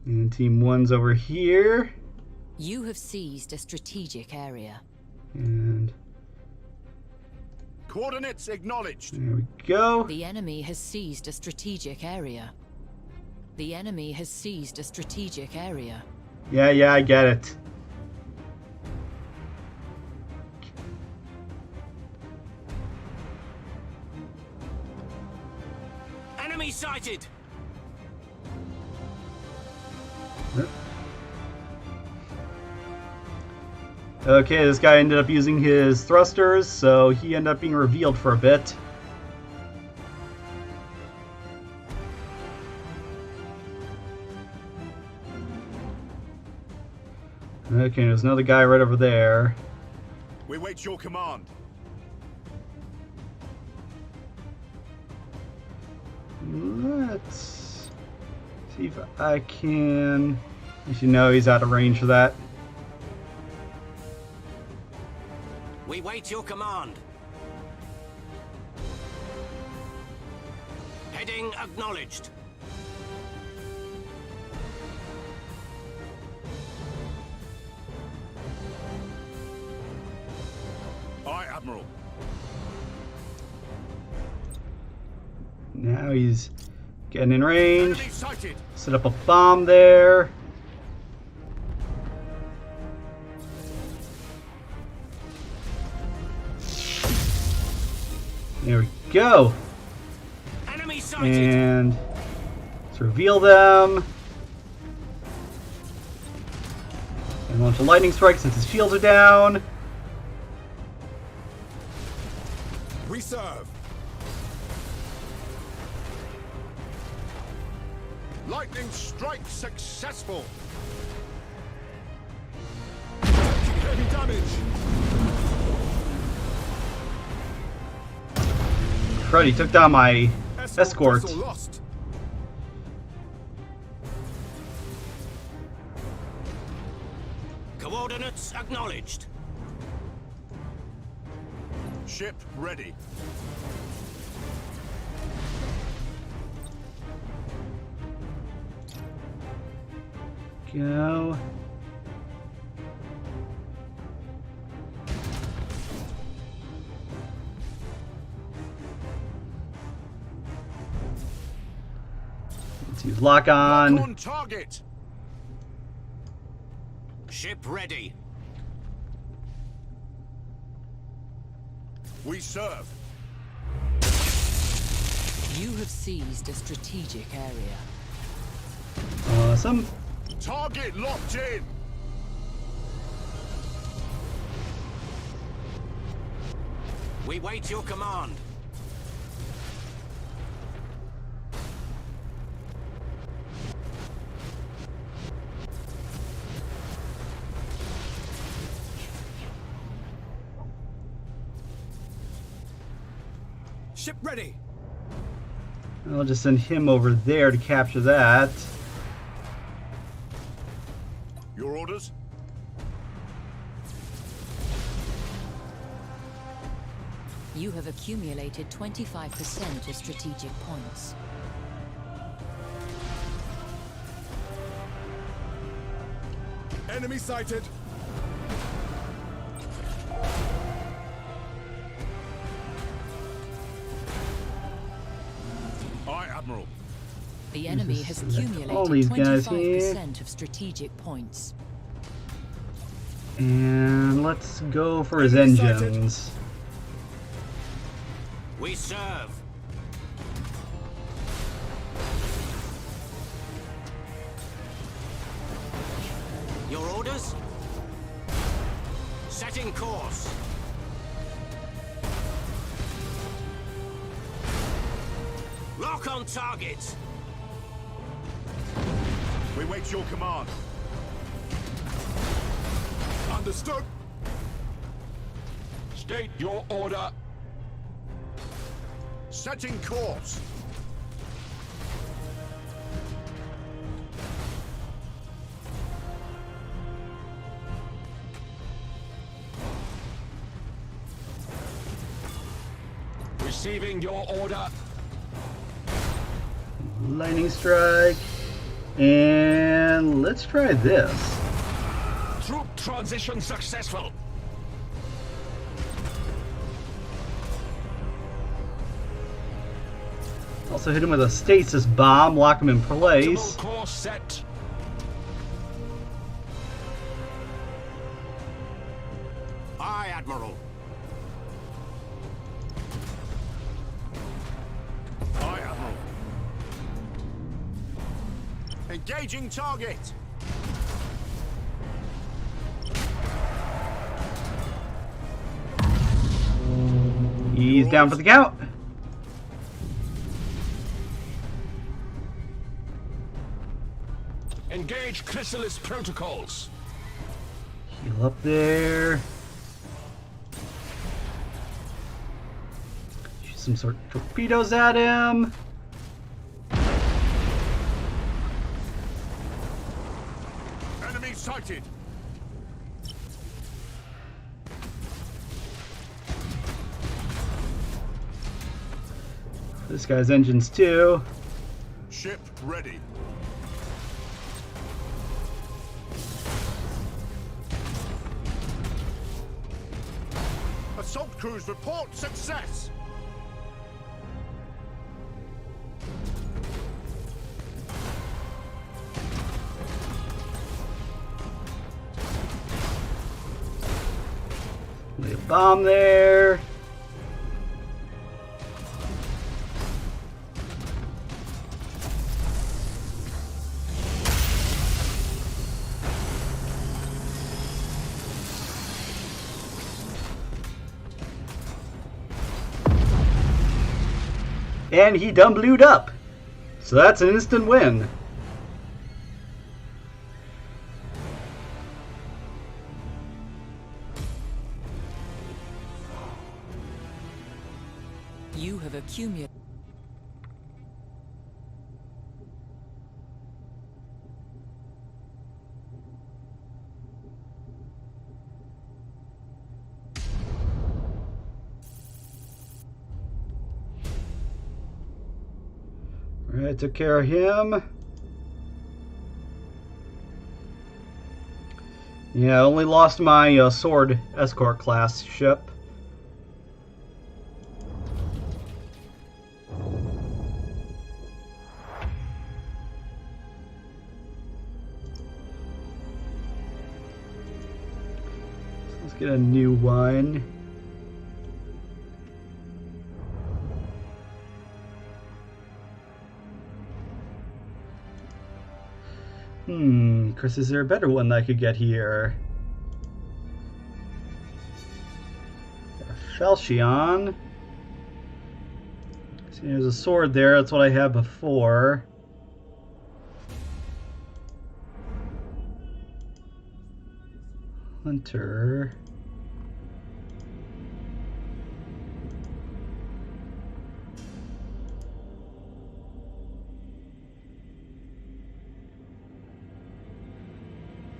And Team 1's over here. You have seized a strategic area. And Coordinates acknowledged. there we go. The enemy has seized a strategic area. The enemy has seized a strategic area. Yeah, I get it. Enemy sighted. Okay, this guy ended up using his thrusters, so he ended up being revealed for a bit. Okay, there's another guy right over there. We wait your command. Let's see if I can... As you know, he's out of range for that. We wait your command. Heading acknowledged. Aye, Admiral. Now he's getting in range. Enemy sighted. Set up a bomb there. There we go. Enemy sighted. And let's reveal them. And launch a lightning strike since his shields are down. We serve. Lightning strike successful. Taking heavy damage. Crud, he took down my escort. Vessel lost. Coordinates acknowledged. Ship ready. Go. Let's use lock on. Lock on target. Ship ready. We serve. You have seized a strategic area. Awesome. Target locked in. We wait your command. Ship ready. I'll just send him over there to capture that. Your orders? You have accumulated 25% of strategic points. Enemy sighted. Aye, Admiral. The enemy has accumulated all these guys here. 25% of strategic points. And let's go for his Enemy sighted. engines. We serve. Your orders? Setting course. Lock on target. We wait your command. Understood. State your order. Setting course. Receiving your order. Lightning strike. And let's try this. Troop transition successful. Also hit him with a stasis bomb, lock him in place. Course set. Aye, Admiral. Aye, Admiral. Engaging target. He's down for the count. Engage Chrysalis protocols. Heal up there. Shoot some sort of torpedoes at him. Enemy sighted. This guy's engines too. Ship ready. Assault crews report success. Lay a bomb there. And he done blued up. So that's an instant win. You have accumulated. Alright, took care of him. Yeah, I only lost my sword escort class ship. So let's get a new one. Chris, is there a better one that I could get here? Falchion. See, there's a sword there. That's what I had before. Hunter.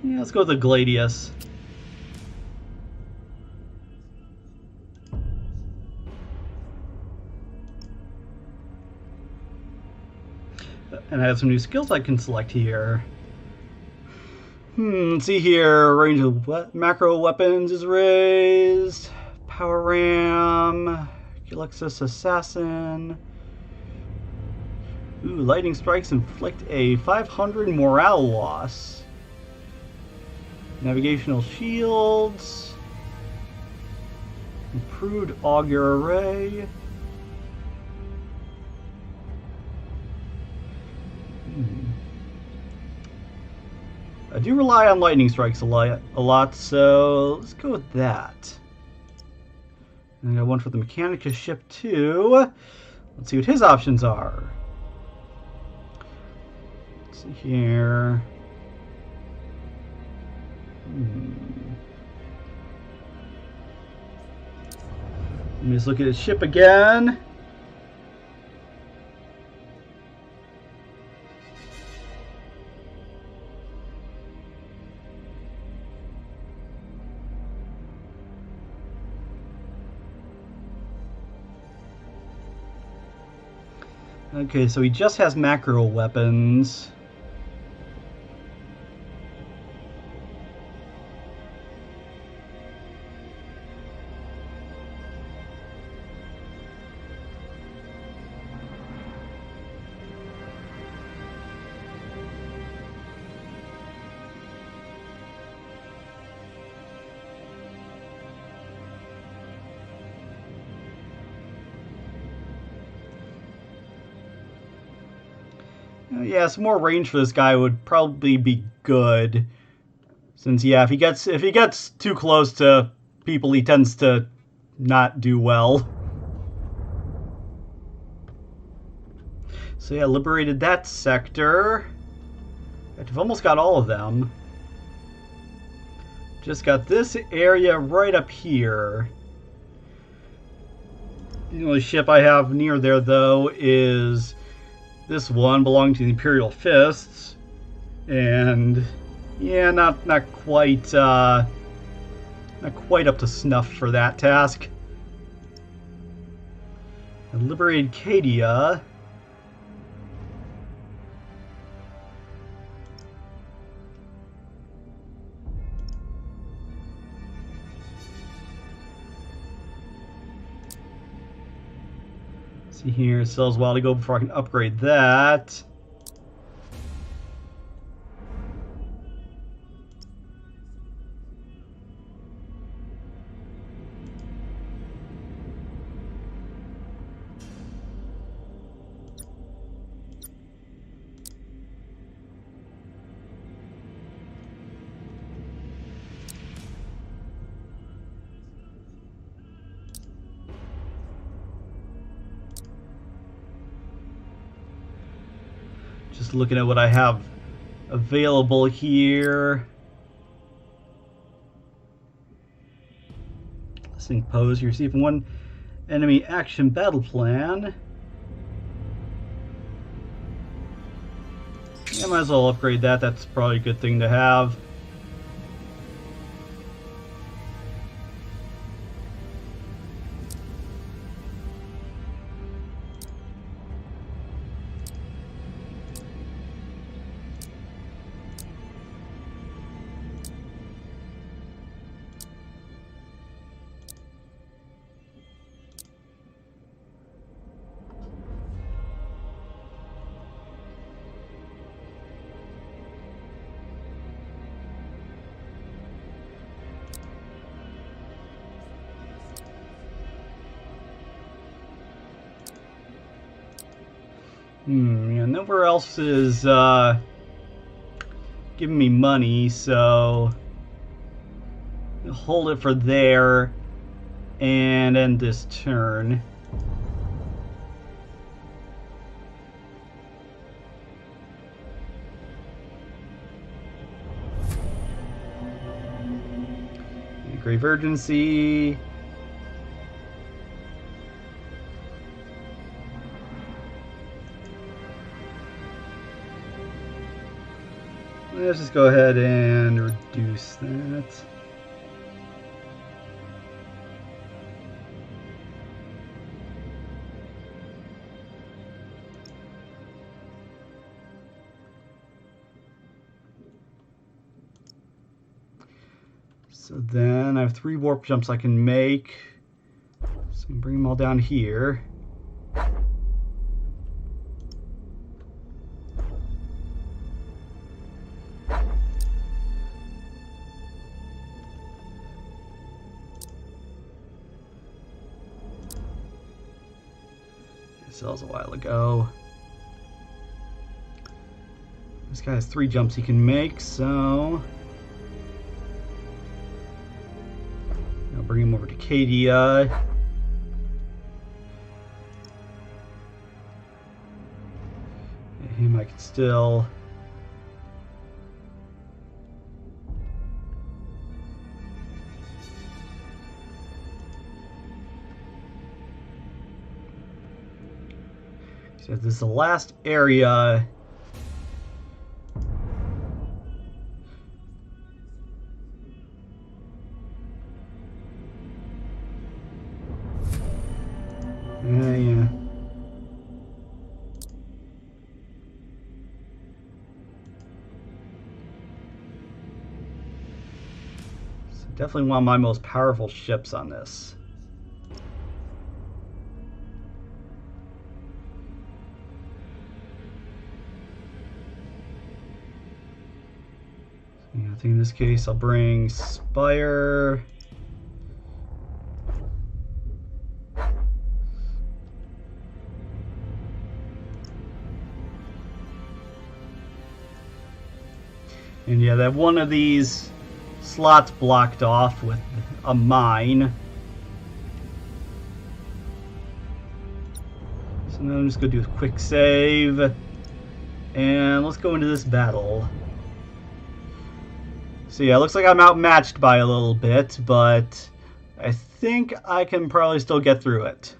Yeah, let's go with the Gladius. And I have some new skills I can select here. Let's see here. Range of macro weapons is raised. Power Ram. Galexus Assassin. Ooh, lightning strikes inflict a 500 morale loss. Navigational shields. Improved auger array. I do rely on lightning strikes a lot, so let's go with that. And I got one for the Mechanicus ship too. Let's see what his options are. Let's see here. Let me just look at his ship again. Okay, so he just has macro weapons. Yeah, some more range for this guy would probably be good. Since yeah, if he gets too close to people, he tends to not do well. So yeah, liberated that sector. I've almost got all of them. Just got this area right up here. The only ship I have near there though is this one, belonging to the Imperial Fists, and yeah, not quite up to snuff for that task. I liberated Cadia. See here, it still has a while to go before I can upgrade that. Just looking at what I have available here. Listening pose, you receive one enemy action battle plan. Yeah, might as well upgrade that. That's probably a good thing to have. Yeah, nowhere else is giving me money, so I'll hold it for there and end this turn. Grave Urgency. Let's just go ahead and reduce that. So then I have 3 warp jumps I can make. So I can bring them all down here. That was a while ago. This guy has 3 jumps he can make, so I'll bring him over to Cadia. Him I can still so this is the last area. Yeah. So definitely one of my most powerful ships on this. So, yeah, I think in this case I'll bring Spire. And yeah, they have one of these slots blocked off with a mine. So now I'm just going to do a quick save. And let's go into this battle. So yeah, it looks like I'm outmatched by a little bit, but I think I can probably still get through it.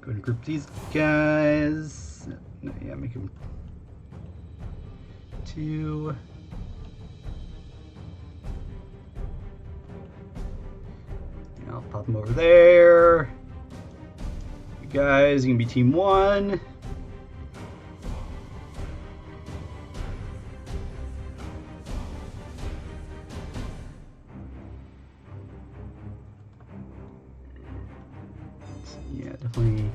Go and group these guys. No, yeah, make them 2. Yeah, I'll pop them over there. You guys, you can be team 1. Yeah, definitely.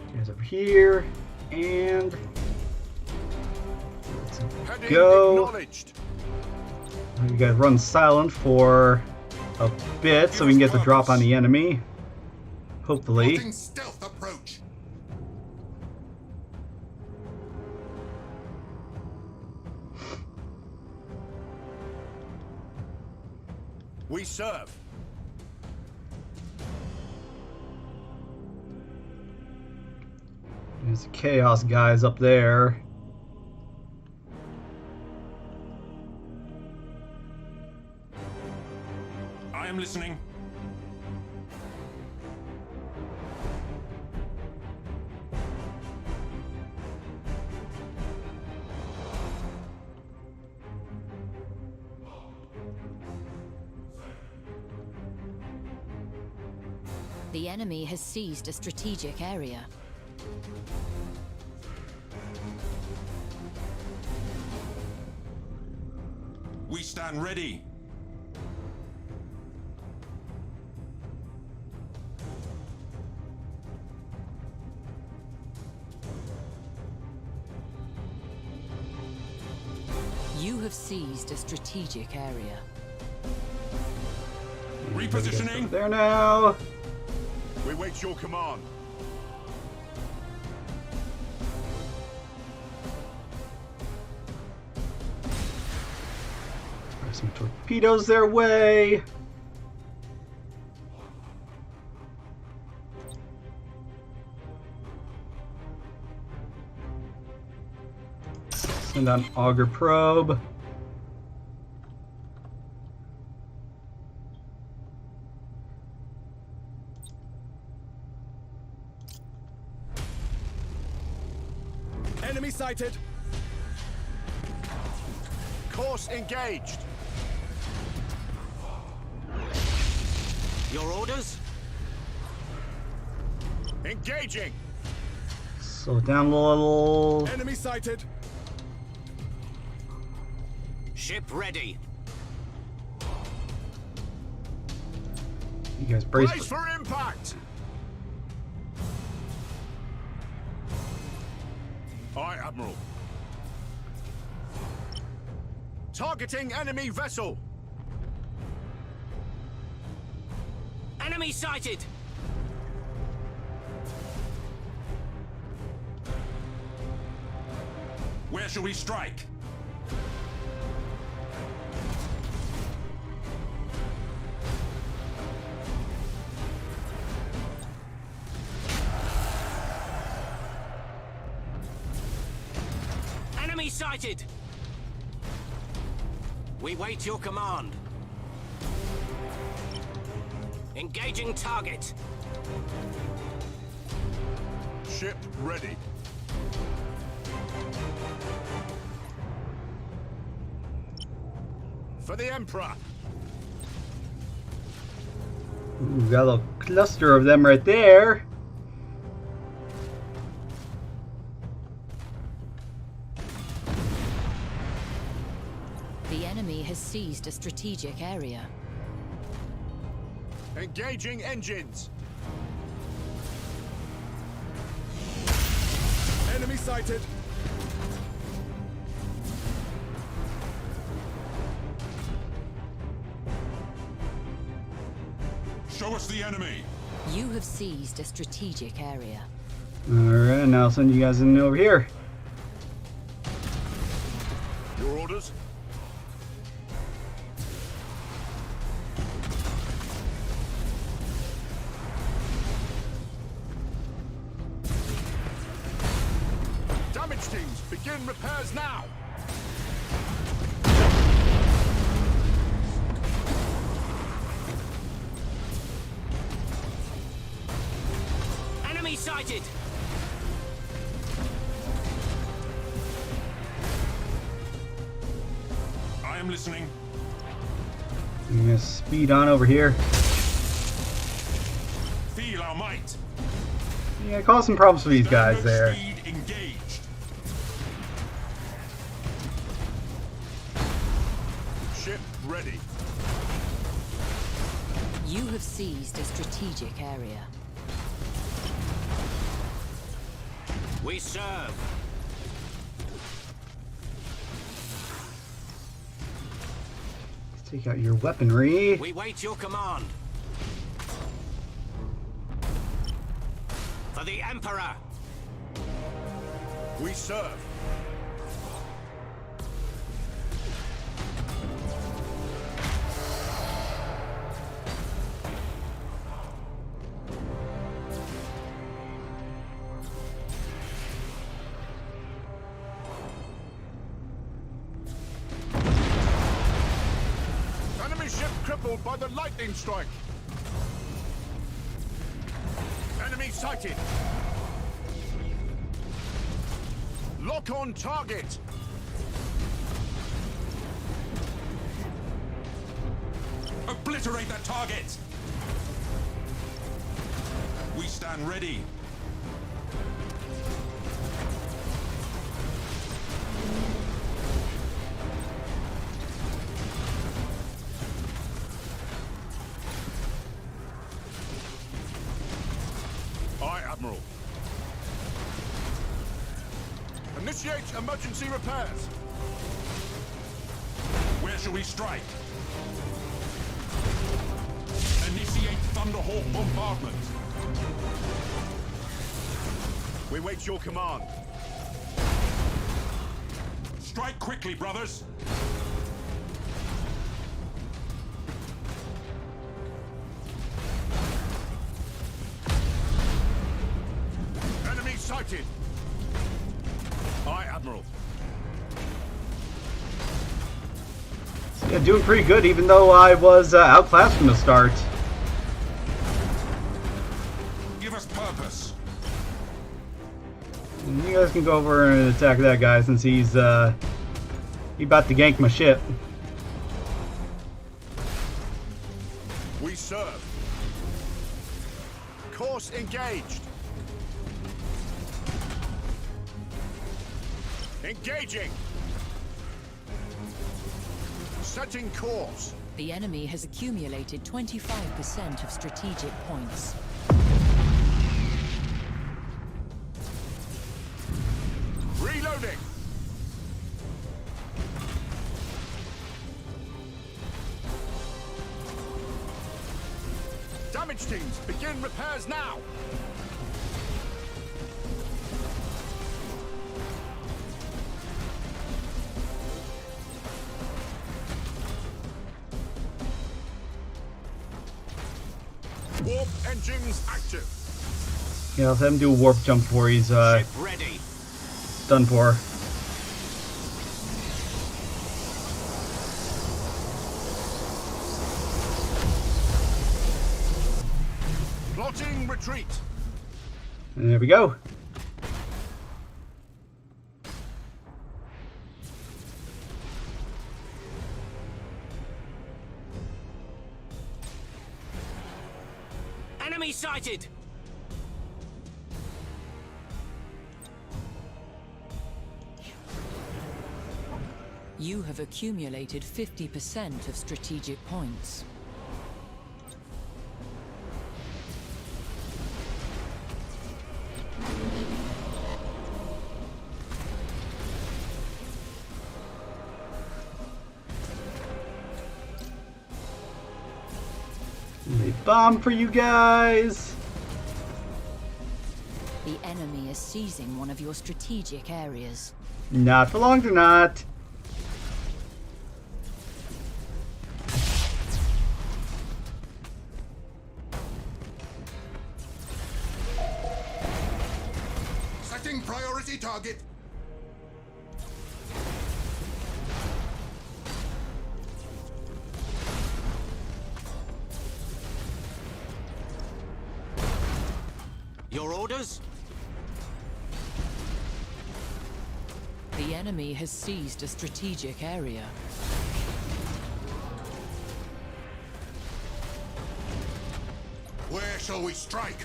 You guys over here, and let's go. You guys run silent for a bit so we can get the drop on the enemy. Hopefully. Stealth approach. We serve. There's the Chaos guys up there. I am listening. The enemy has seized a strategic area. We stand ready. You have seized a strategic area. Repositioning. There now. We wait your command. Fire some torpedoes their way. Send on auger probe. Enemy sighted. Course engaged. Your orders? Engaging. Slow it down a little. Enemy sighted. Ship ready. You guys brace. Brace for impact. Aye, Admiral. Targeting enemy vessel. Enemy sighted. Where shall we strike? Enemy sighted. We wait your command. Engaging target. Ship ready. For the Emperor. Ooh, got a little cluster of them right there. The enemy has seized a strategic area. Engaging engines. Enemy sighted. Show us the enemy. You have seized a strategic area. Alright, now I'll send you guys in over here. Your orders? Damage teams, begin repairs now! Enemy sighted. I am listening. I'm gonna speed on over here. Feel our might. Yeah, caused some problems for these guys Standard there. Speed engaged. Ship ready. You have seized a strategic area. We serve. Let's take out your weaponry. We wait your command. For the Emperor. We serve. Enemy ship crippled by the lightning strike. Enemy sighted. Lock on target. Obliterate that target. We stand ready. Aye, Admiral. Initiate emergency repairs. Where shall we strike? Initiate Thunderhawk bombardment. We wait your command. Strike quickly, brothers. Enemy sighted. Aye, Admiral. Yeah, doing pretty good, even though I was outclassed from the start. Give us purpose. And you guys can go over and attack that guy since he's about to gank my ship. We serve. Course engaged. Engaging. Setting course. The enemy has accumulated 25% of strategic points. Reloading. Damage teams, begin repairs now. Warp engines active. Yeah, let's have him do a warp jump before he's Ship ready. done for. Plotting retreat. And there we go. Enemy sighted. You have accumulated 50% of strategic points. A bomb for you guys. The enemy is seizing one of your strategic areas. Not for long, they're not. Setting priority target. Your orders? The enemy has seized a strategic area. Where shall we strike?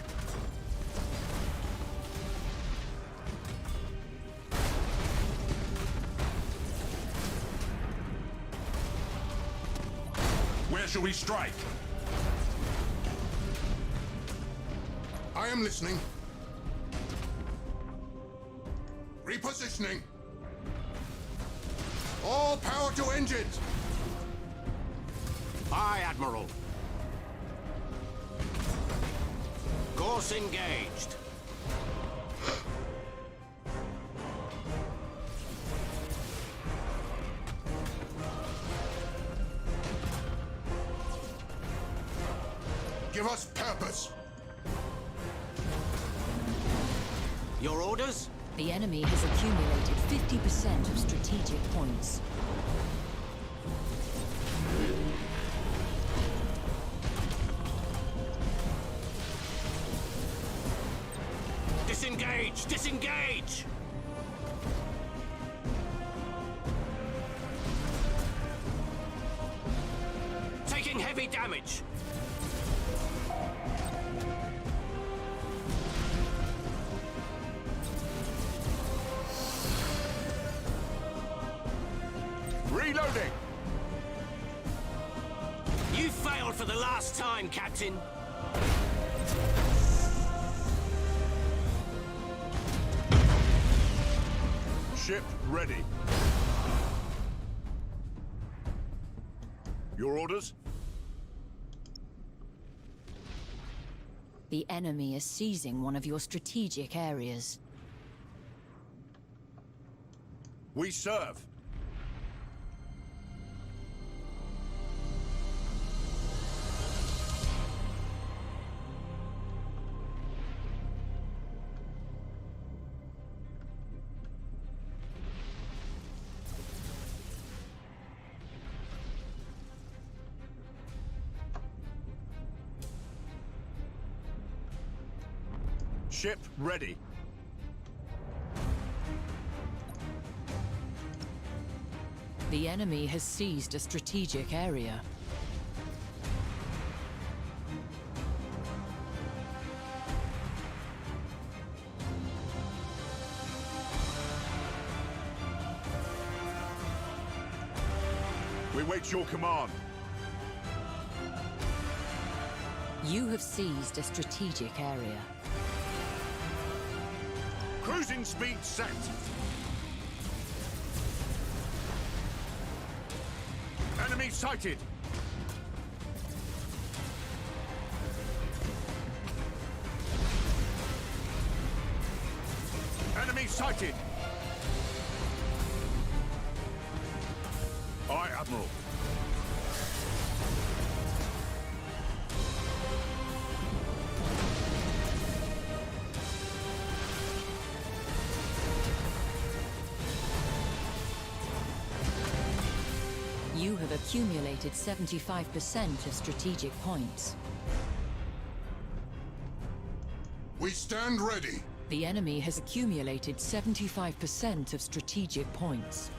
Where shall we strike? I am listening. Repositioning. All power to engines. Aye, Admiral. Course engaged. Give us purpose. Your orders? The enemy has accumulated 50% of strategic points. Disengage! Disengage! Taking heavy damage. Reloading. You failed for the last time, Captain. Ship ready. Your orders? The enemy is seizing one of your strategic areas. We serve. Ship ready. The enemy has seized a strategic area. We wait your command. You have seized a strategic area. Cruising speed set. Enemy sighted. Enemy sighted. Aye, Admiral. You have accumulated 75% of strategic points. We stand ready. The enemy has accumulated 75% of strategic points.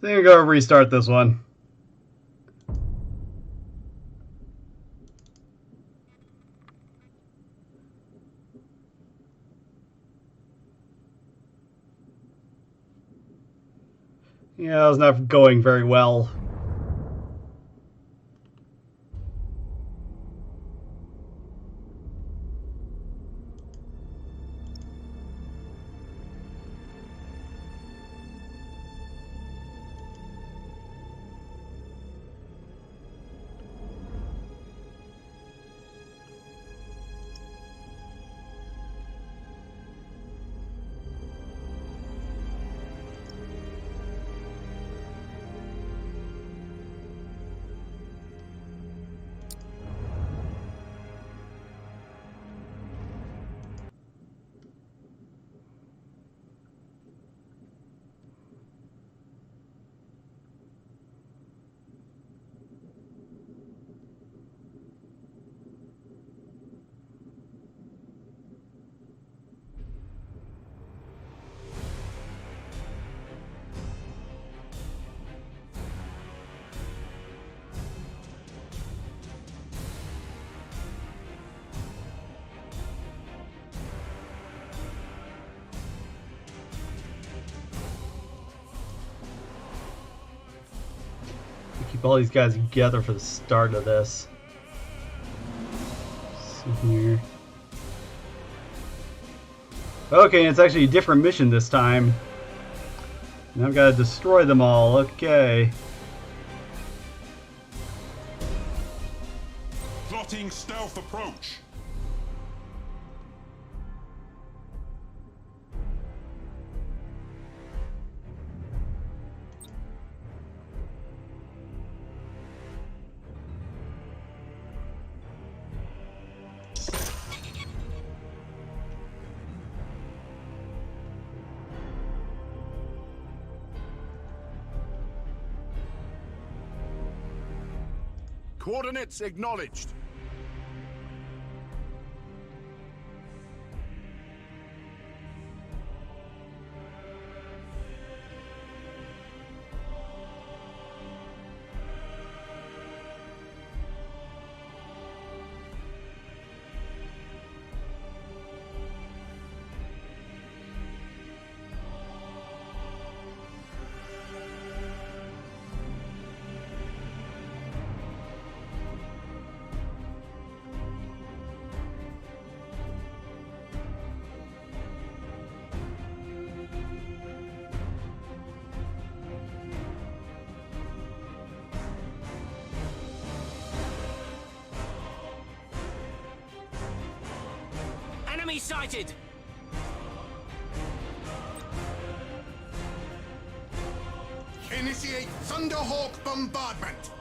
I think I'm gonna restart this one. Yeah, it's not going very well. Keep all these guys together for the start of this. Let's see here. Okay, it's actually a different mission this time. Now I've got to destroy them all. Okay. Plotting stealth approach. Coordinates acknowledged. Enemy sighted! Initiate Thunderhawk bombardment!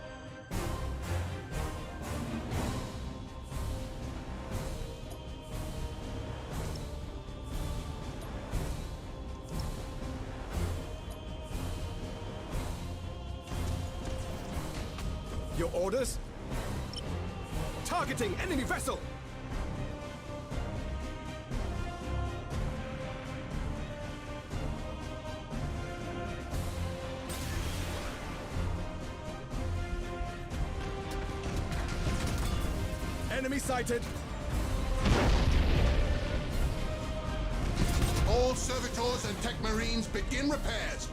Your orders? Targeting enemy vessel! Enemy sighted! All servitors and tech marines begin repairs.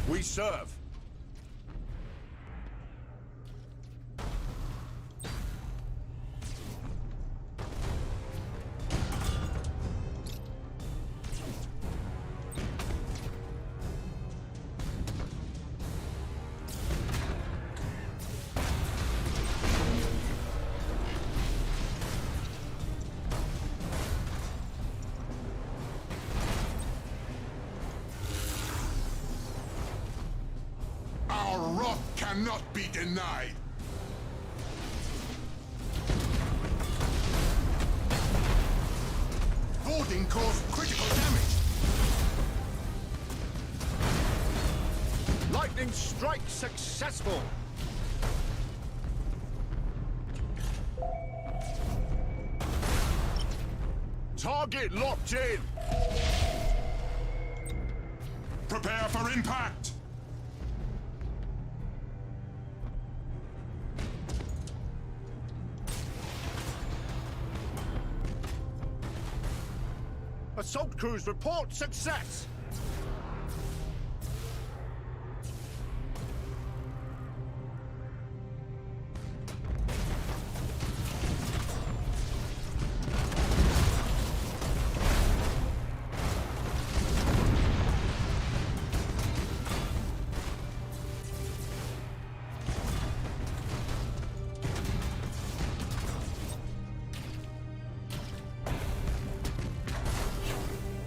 We serve. Our wrath cannot be denied. Boarding caused critical damage. Lightning strike successful! Target locked in. Prepare for impact. Assault crews report success!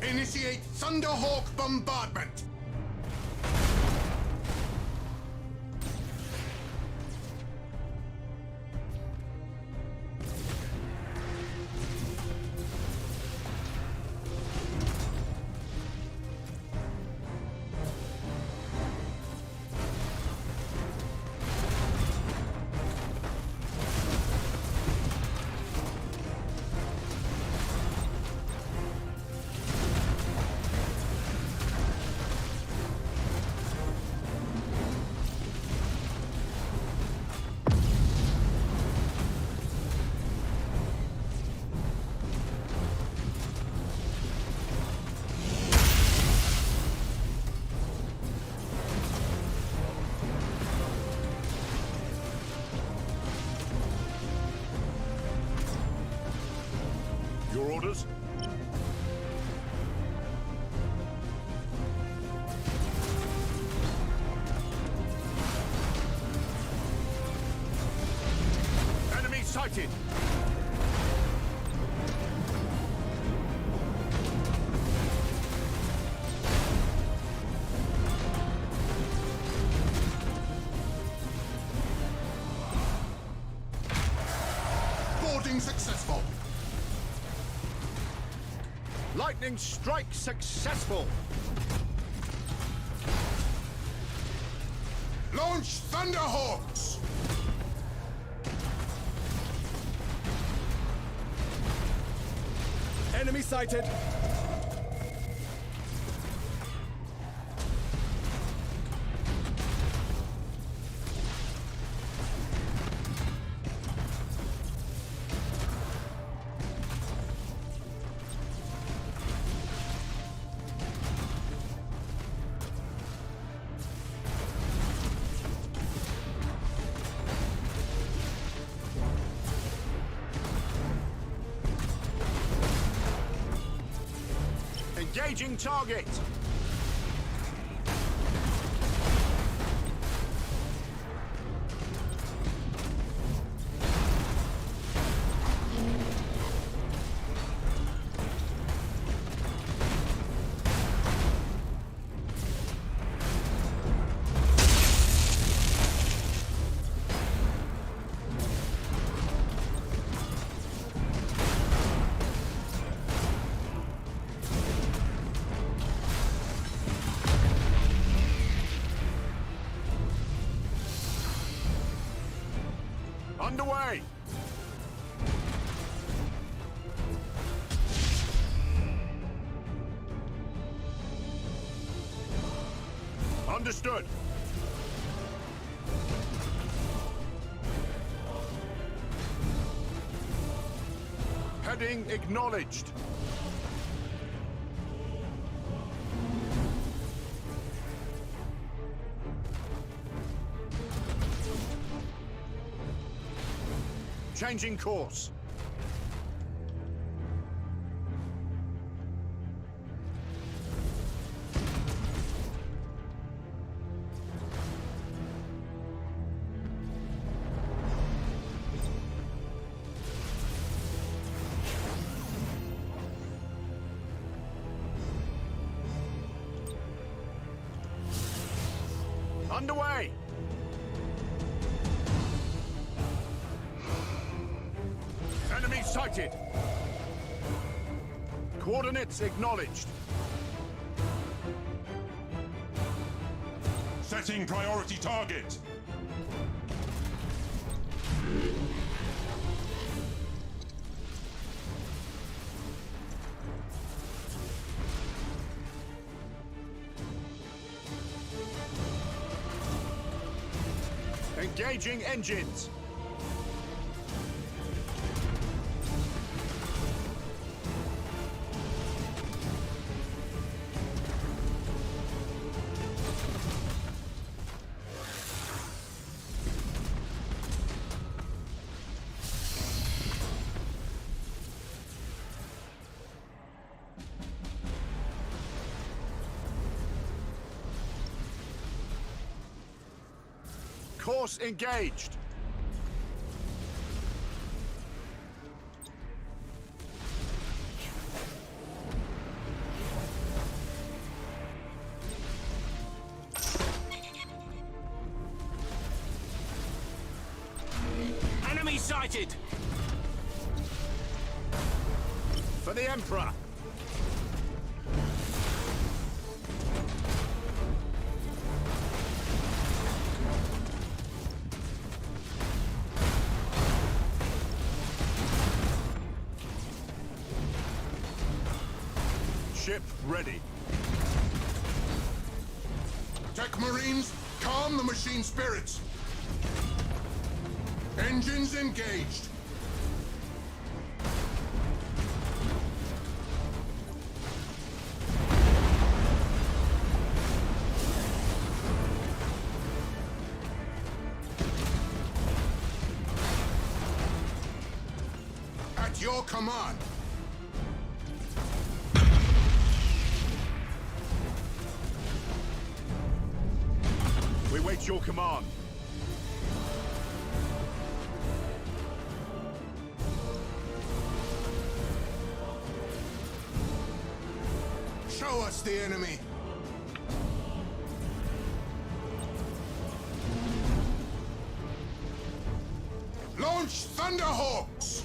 Initiate Thunderhawk bombardment. Your orders? Enemy sighted! Boarding successful. Lightning strike successful! Launch Thunderhawks. Enemy sighted! Engaging target! Underway! Understood. Heading acknowledged. Changing course. Underway! Enemy sighted! Coordinates acknowledged. Setting priority target. Engaging engines. Course engaged. Enemy sighted! For the Emperor. Ship ready. Tech Marines, calm the machine spirits. Engines engaged. At your command. We wait your command. Show us the enemy. Launch Thunderhawks.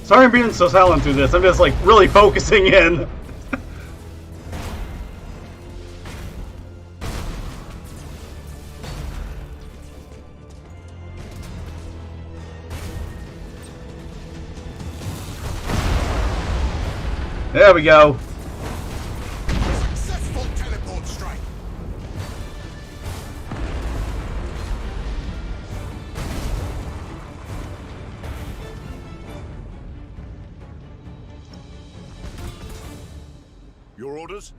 Sorry I'm being so silent through this. I'm just like really focusing in. There we go. Successful teleport strike. Your orders?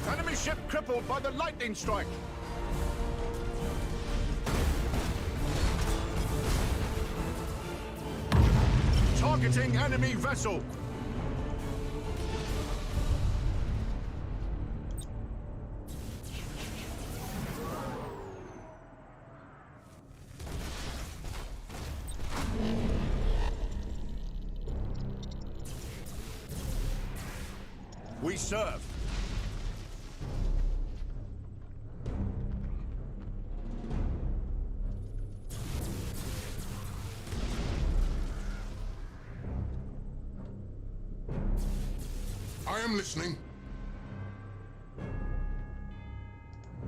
Enemy ship crippled by the lightning strike. Targeting enemy vessel. We serve. I am listening.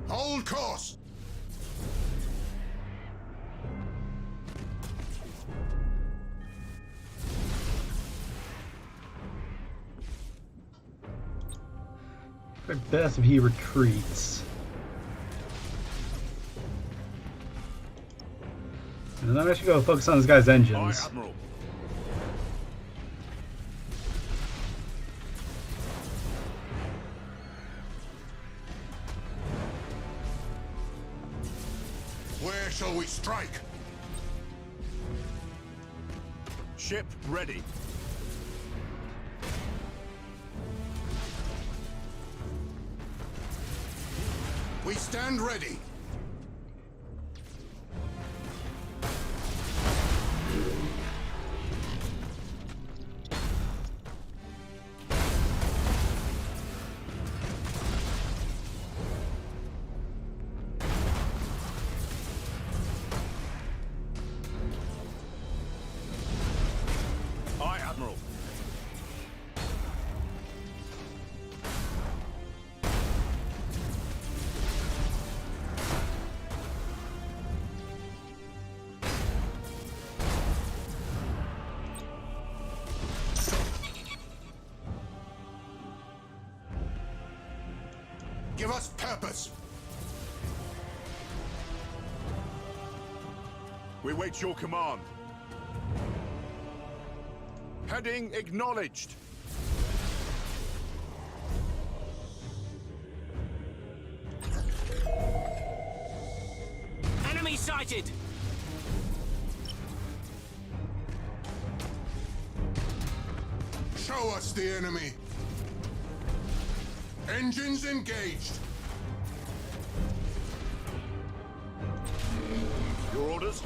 Hold course. Probably best if he retreats. And then I should go focus on this guy's engines. Aye, Admiral. Where shall we strike? Ship ready. We stand ready. Aye, Admiral. Give us purpose. We wait your command. Heading acknowledged. Enemy sighted! Show us the enemy. Engines engaged. Your orders?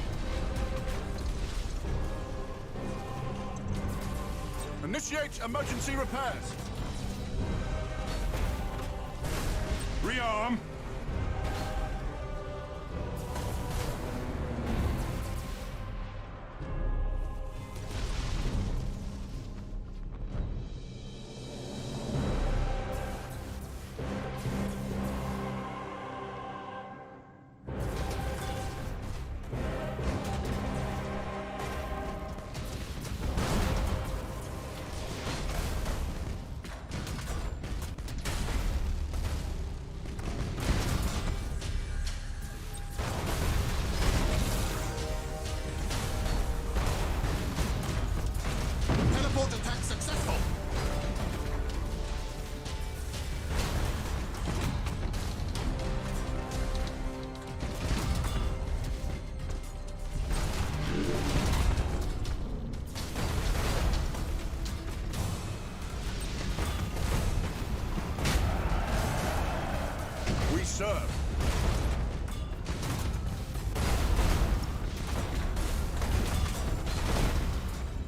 Initiate emergency repairs. Rearm. Teleport attack successful. We serve.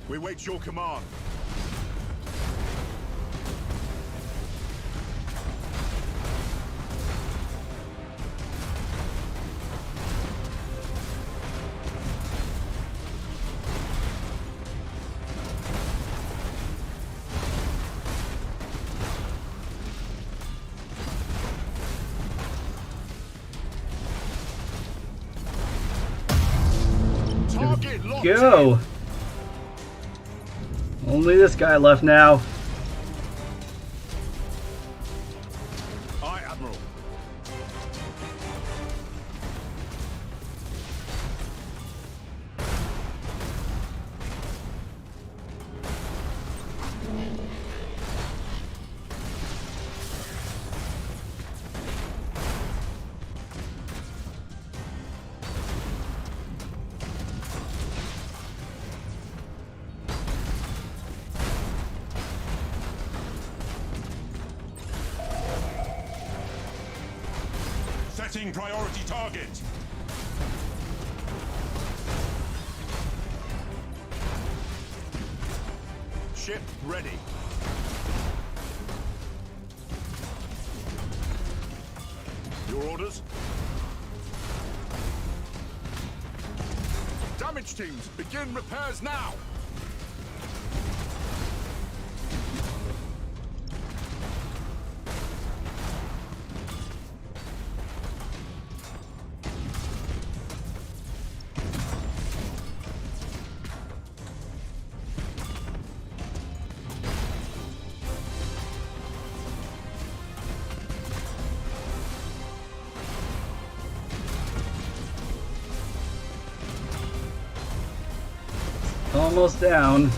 We wait your command. Target locked. Go! Only this guy left now. Aye, Admiral. Setting priority target. Ship ready. Your orders? Damage teams, begin repairs now! Almost down.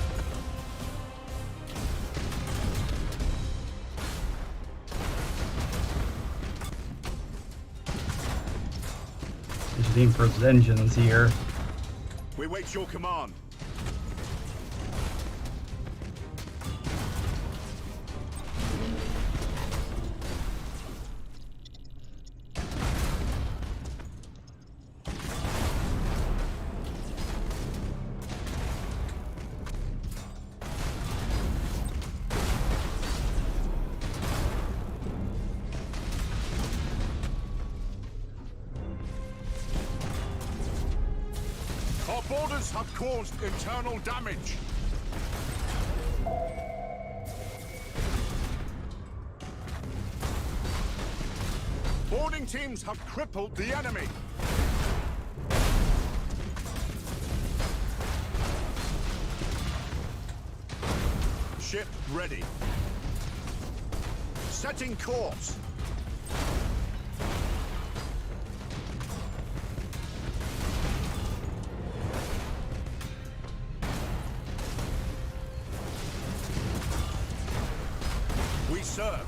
Just aim for his engines here. We wait your command. Our borders have caused internal damage. Boarding teams have crippled the enemy. Ship ready. Setting course. We serve.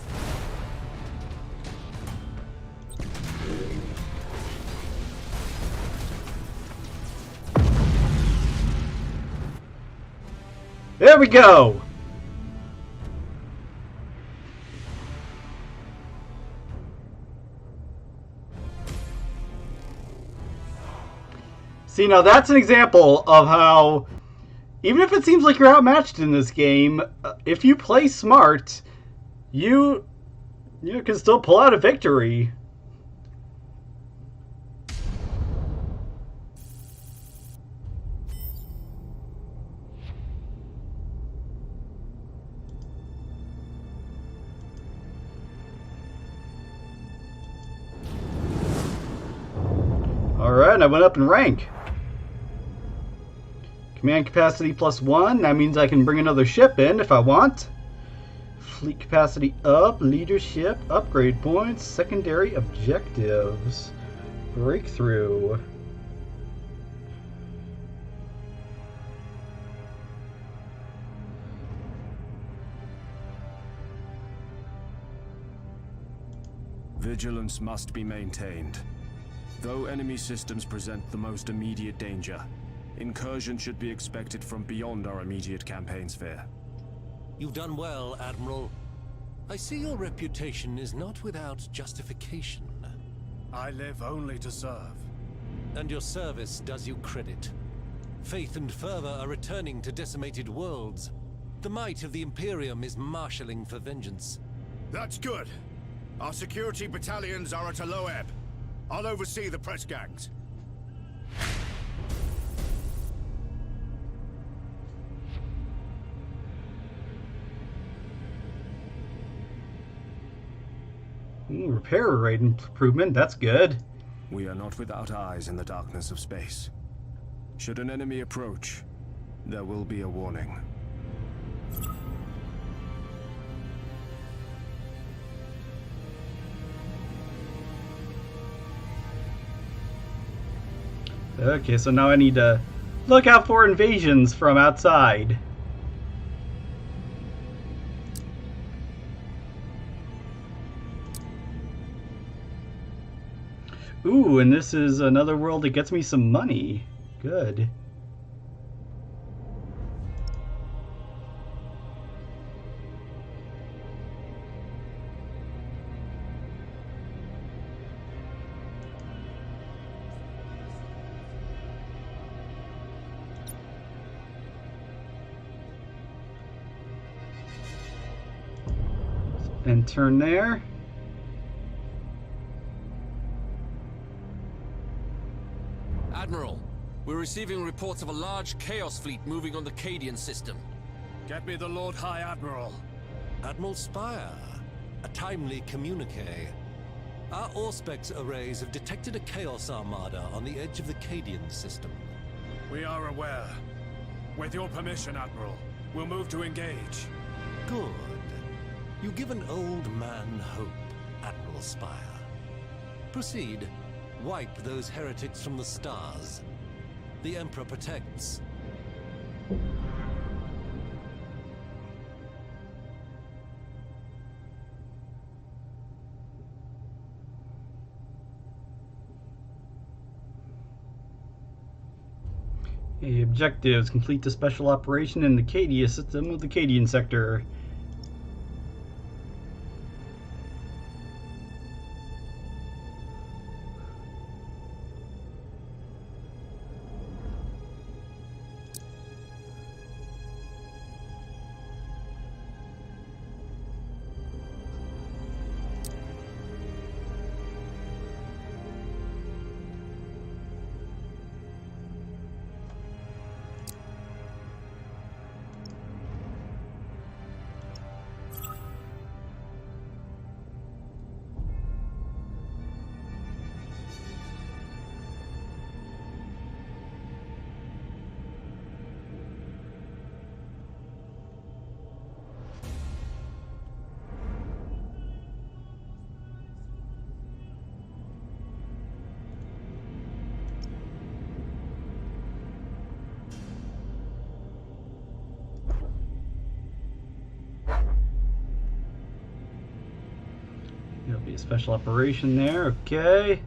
There we go! See, now that's an example of how, even if it seems like you're outmatched in this game, if you play smart, you can still pull out a victory. Alright, I went up in rank. Command capacity +1, that means I can bring another ship in if I want. Fleet capacity up, leadership, upgrade points, secondary objectives, breakthrough. Vigilance must be maintained. Though enemy systems present the most immediate danger, incursion should be expected from beyond our immediate campaign sphere. You've done well, Admiral. I see your reputation is not without justification. I live only to serve. And your service does you credit. Faith and fervor are returning to decimated worlds. The might of the Imperium is marshalling for vengeance. That's good. Our security battalions are at a low ebb. I'll oversee the press gangs. Repair rate improvement, that's good. We are not without eyes in the darkness of space. Should an enemy approach, there will be a warning. Okay, so now I need to look out for invasions from outside. Ooh, and this is another world that gets me some money. Good. And turn there. receiving reports of a large Chaos fleet moving on the Cadian system. Get me the Lord High Admiral. Admiral Spire. A timely communique. Our Auspex arrays have detected a Chaos Armada on the edge of the Cadian system. We are aware. With your permission, Admiral, we'll move to engage. Good. You give an old man hope, Admiral Spire. Proceed. Wipe those heretics from the stars. The Emperor protects. The objectives: complete the special operation in the Cadia system of the Cadian sector. There'll be a special operation there, okay.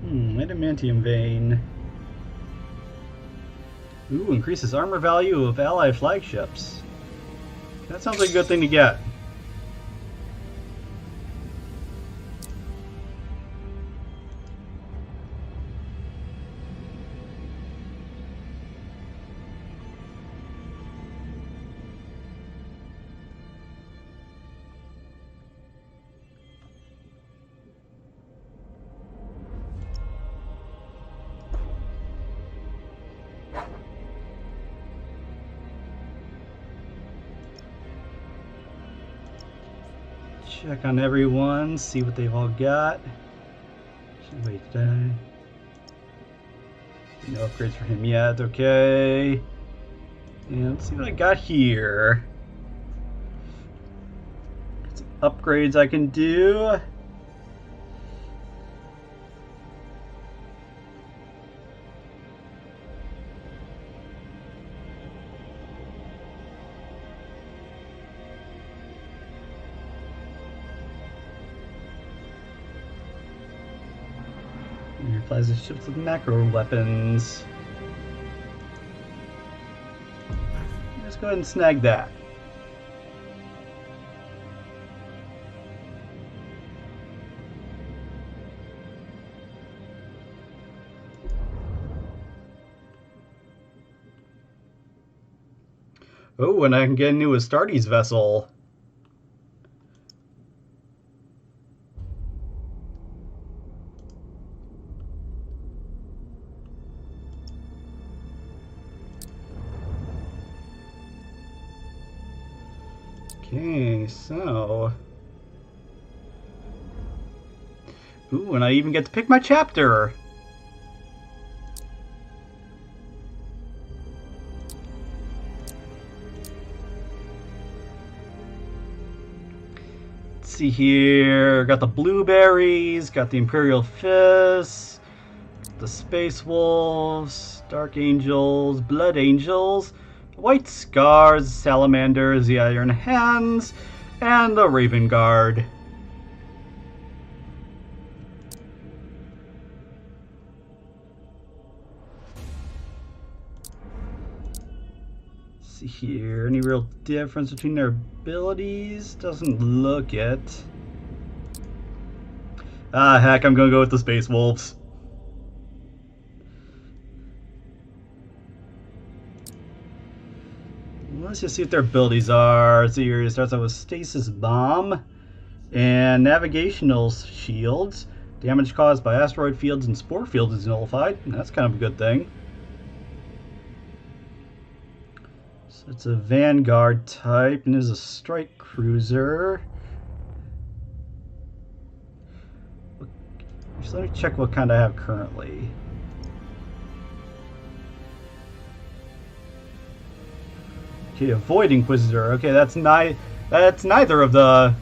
Adamantium vein. Ooh, increases armor value of ally flagships. That sounds like a good thing to get. Check on everyone, see what they've all got. Should wait today. No upgrades for him yet, okay. And let's see what I got here. Got some upgrades I can do. Plasma ships with macro weapons. Let's go ahead and snag that. Oh, and I can get a new Astartes vessel. Okay, so... Ooh, and I even get to pick my chapter! Let's see here, got the blueberries, got the Imperial Fists, the Space Wolves, Dark Angels, Blood Angels, White Scars, Salamanders, the Iron Hands, and the Raven Guard. See here, any real difference between their abilities? Doesn't look it. Ah, heck, I'm gonna go with the Space Wolves. Let's just see what their abilities are. So here it starts out with Stasis Bomb and Navigational Shields. Damage caused by asteroid fields and spore fields is nullified. That's kind of a good thing. So it's a Vanguard type and is a strike cruiser. Just let me check what kind I have currently. Okay, Avoid Inquisitor. Okay, that's neither of the...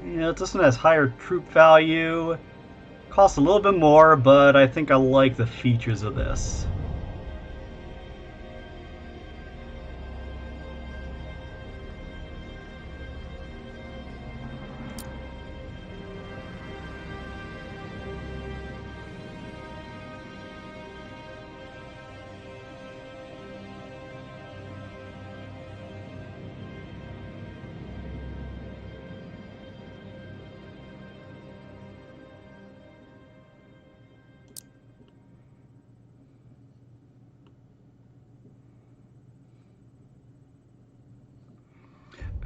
Yeah, this one has higher troop value. Costs a little bit more, but I think I like the features of this.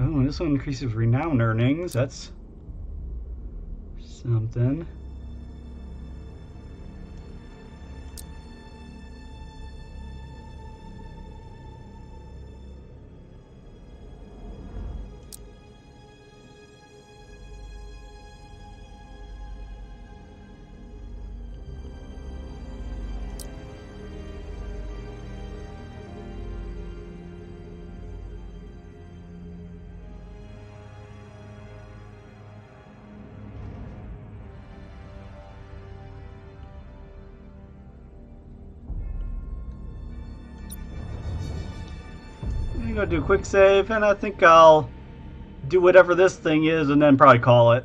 Oh, this one increases renown earnings. That's something. I'm gonna do a quick save, and I think I'll do whatever this thing is and then probably call it.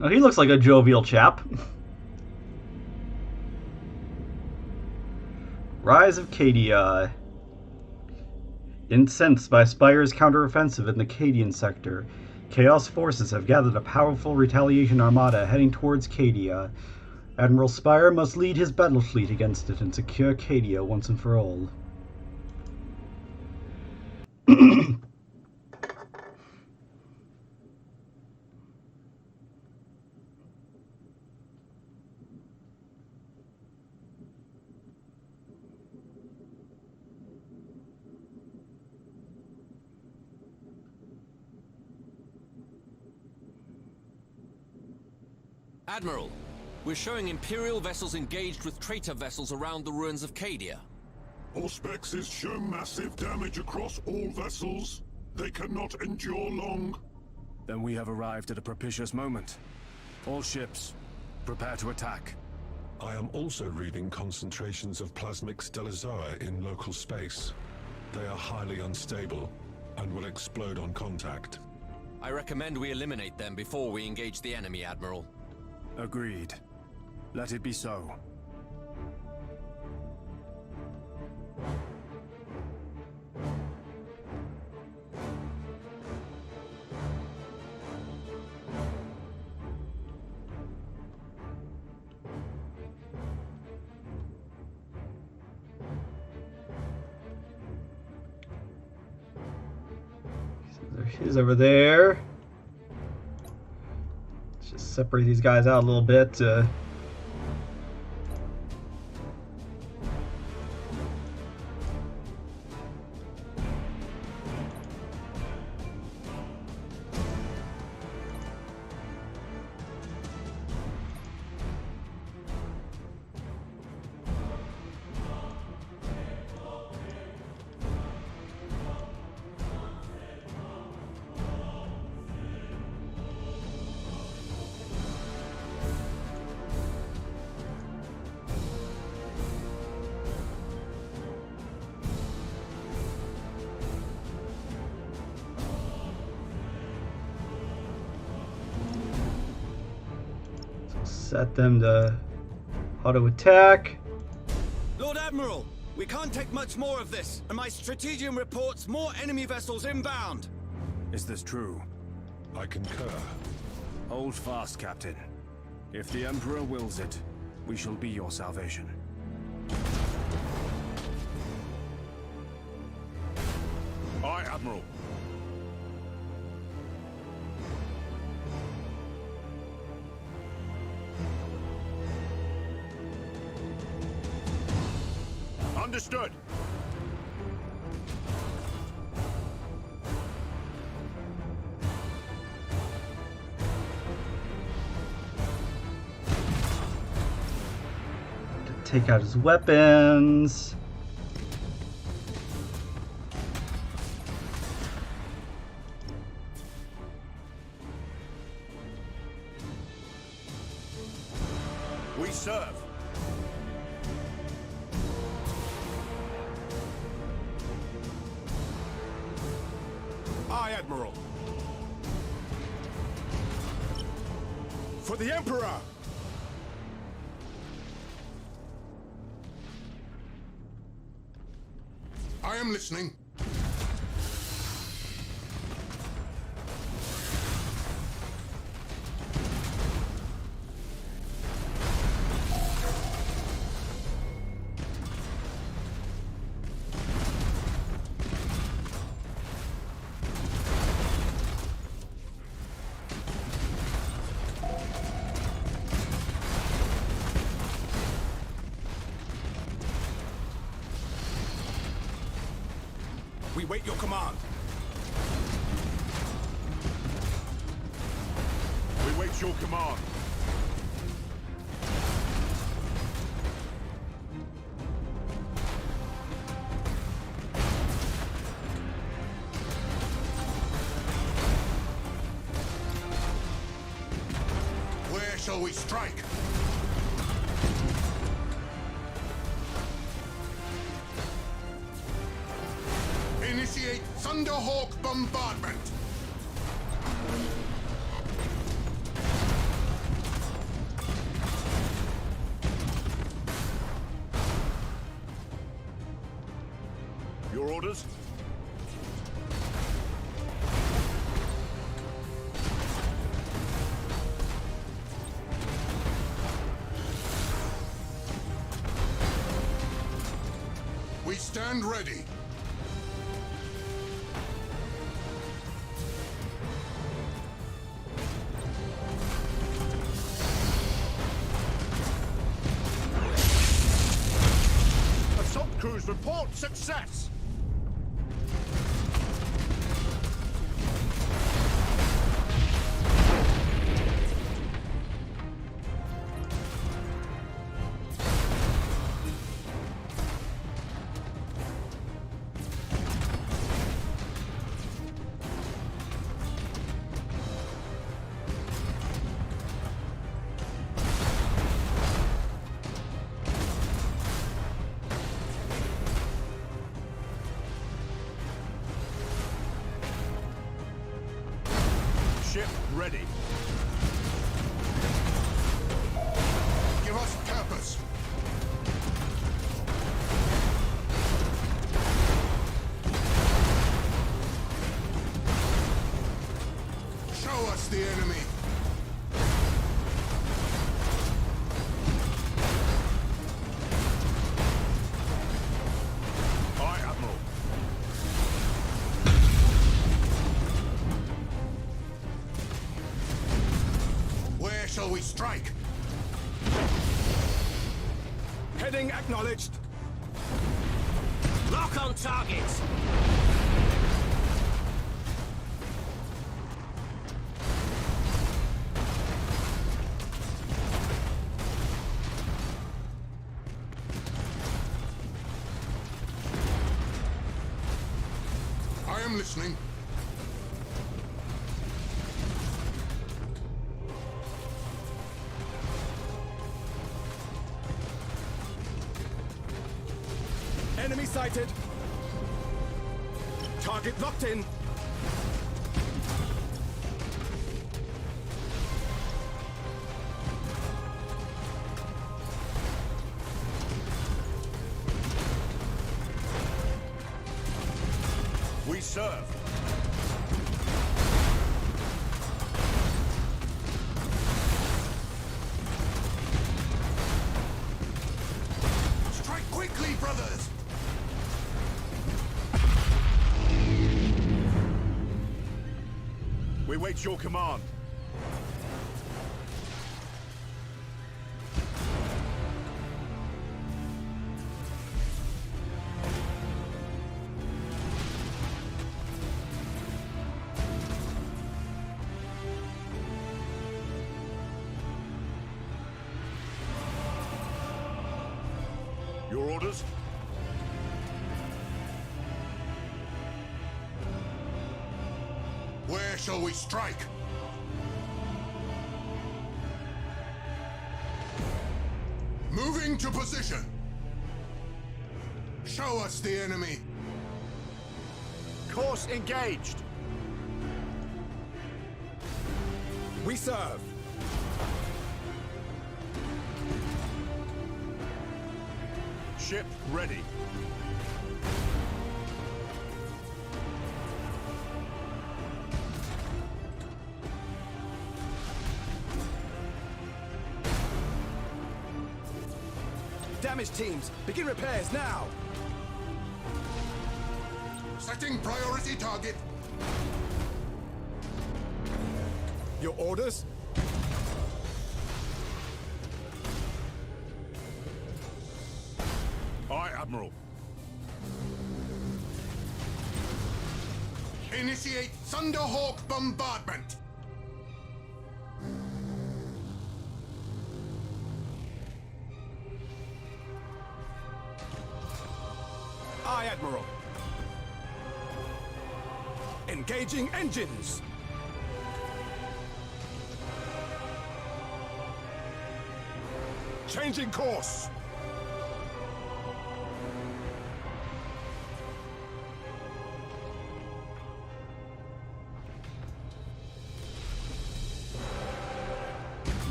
Oh, he looks like a jovial chap. Rise of Cadia. Incensed by Spire's counteroffensive in the Cadian sector, Chaos forces have gathered a powerful retaliation armada heading towards Cadia. Admiral Spire must lead his Battlefleet against it and secure Cadia once and for all. Admiral, we're showing Imperial vessels engaged with traitor vessels around the ruins of Cadia. Auspexes show massive damage across all vessels. They cannot endure long. Then we have arrived at a propitious moment. All ships, prepare to attack. I am also reading concentrations of plasmic stellizoa in local space. They are highly unstable and will explode on contact. I recommend we eliminate them before we engage the enemy, Admiral. Agreed. Let it be so. There she is over there. Let's just separate these guys out a little bit. Set them to auto attack. Lord Admiral, we can't take much more of this, and my strategium reports more enemy vessels inbound. Is this true? I concur. Hold fast, Captain. If the Emperor wills it, we shall be your salvation. Aye, Admiral. Understood. Take out his weapons. We serve. Aye, Admiral. For the Emperor! I am listening. We wait your command. We wait your command. Where shall we strike? Initiate Thunderhawk bombardment. Your orders? We stand ready. Crews report success! Ship ready. Give us purpose. Show us the enemy. Aye, Admiral. Shall we strike? Heading acknowledged. Lock on target. I am listening. Enemy sighted. Target locked in. serve. Strike quickly, brothers! We wait your command. Your orders? Where shall we strike? Moving to position. Show us the enemy. Course engaged. We serve. Ship ready. Damage teams, begin repairs now! Setting priority target. Your orders? Aye, Admiral. Initiate Thunderhawk bombardment! Aye, Admiral. Engaging engines! Changing course!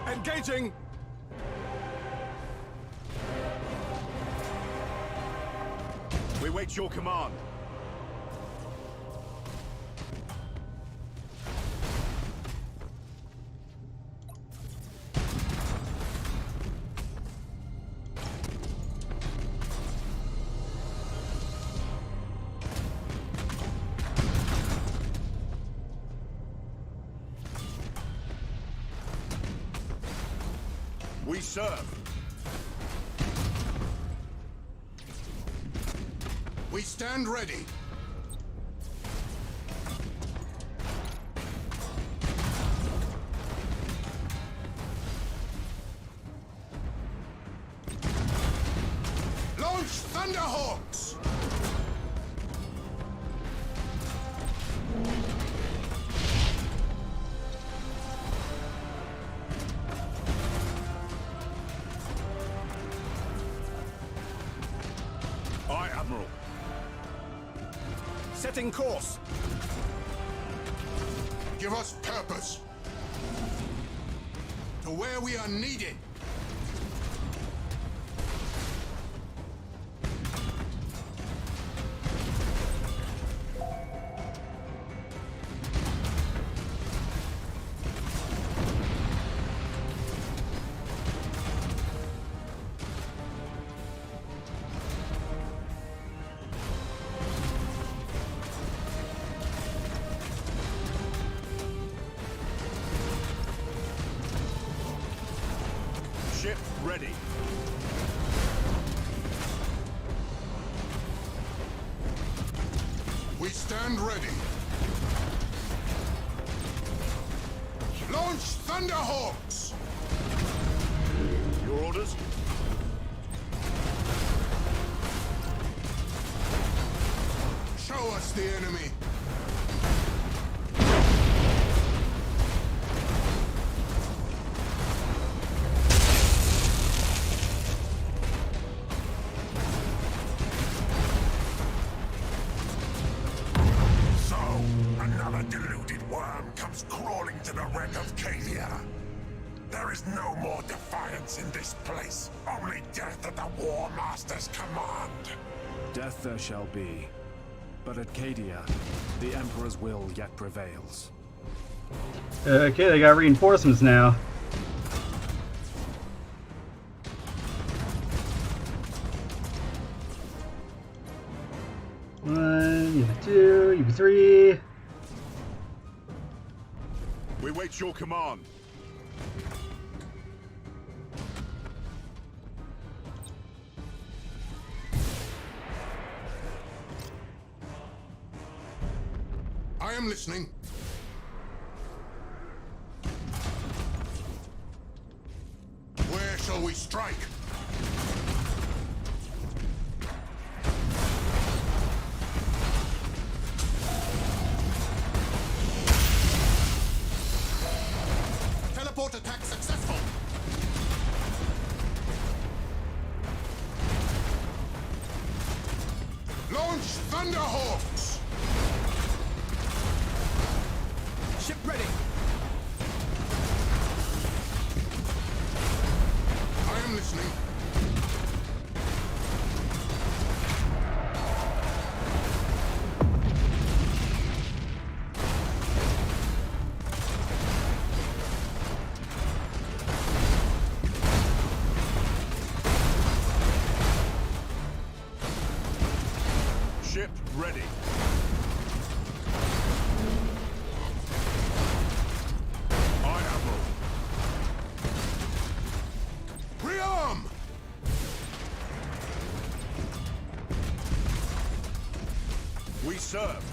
Engaging! We wait your command. We serve. We stand ready. Launch Thunderhawks! Aye, Admiral. Setting course. Give us purpose. To where we are needed. Ship ready. We stand ready. Launch Thunderhawks! Your orders? Show us the enemy. Another deluded worm comes crawling to the wreck of Cadia. There is no more defiance in this place, only death at the War Master's command. Death there shall be, but at Cadia, the Emperor's will yet prevails. Okay, they got reinforcements now. One, you have two, you have three. We wait your command. I am listening. Where shall we strike? Teleport attack successful. Launch Thunderhawks. Ship ready. I am listening. Ship ready. Aye, Admiral. Rearm! We serve.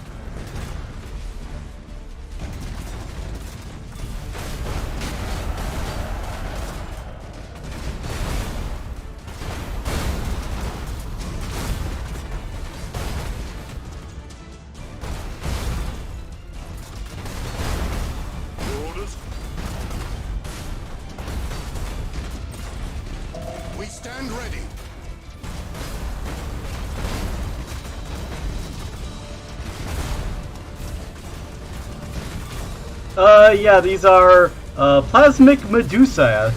Your orders? We stand ready. Yeah, these are plasmic Medusa.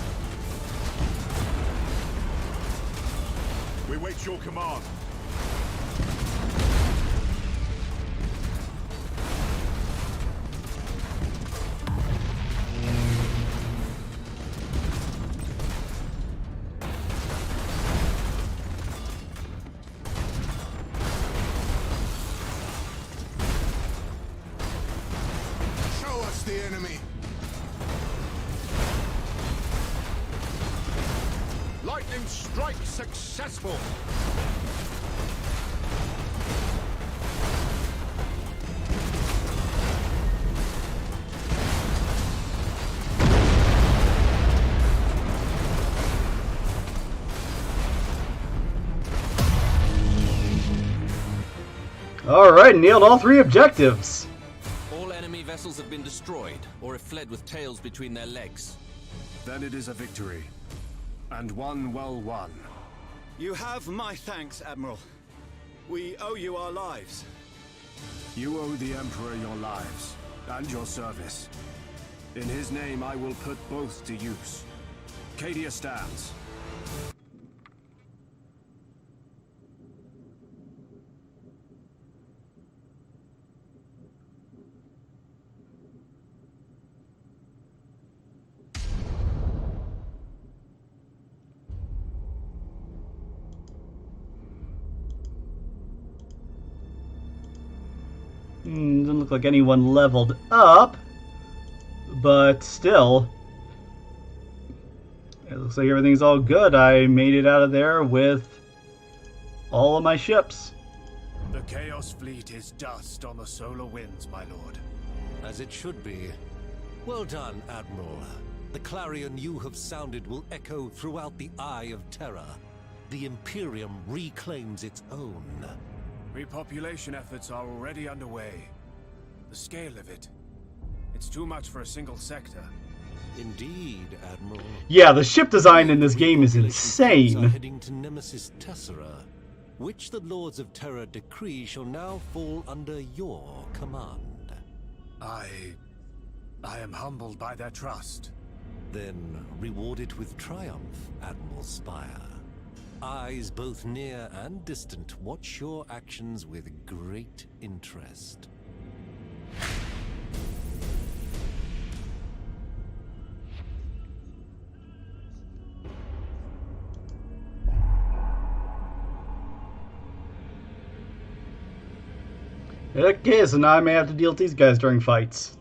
We wait your command. Show us the enemy. Lightning strike successful. Alright, nailed all three objectives. All enemy vessels have been destroyed, or have fled with tails between their legs. Then it is a victory. And one well won. You have my thanks, Admiral. We owe you our lives. You owe the Emperor your lives, and your service. In his name I will put both to use. Cadia stands. Doesn't look like anyone leveled up, but still, it looks like everything's all good. I made it out of there with all of my ships. The Chaos Fleet is dust on the solar winds, my lord. As it should be. Well done, Admiral. The clarion you have sounded will echo throughout the Eye of Terror. The Imperium reclaims its own. Repopulation efforts are already underway. The scale of it, it's too much for a single sector. Indeed, Admiral. Yeah, the ship design in this game is Are insane. heading to Nemesis Tessera, which the Lords of Terror decree shall now fall under your command. I am humbled by their trust. Then reward it with triumph, Admiral Spire. eyes both near and distant watch your actions with great interest. Okay, so now I may have to deal with these guys during fights.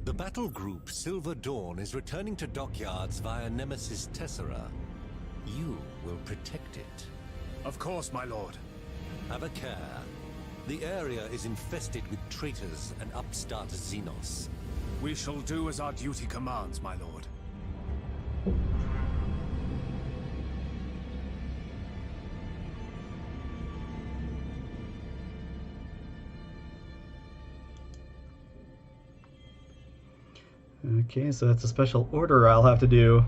The battle group Silver Dawn is returning to dockyards via Nemesis Tessera. You will protect it. Of course, my lord. Have a care. The area is infested with traitors and upstart Xenos. We shall do as our duty commands, my lord. Okay, so that's a special order I'll have to do.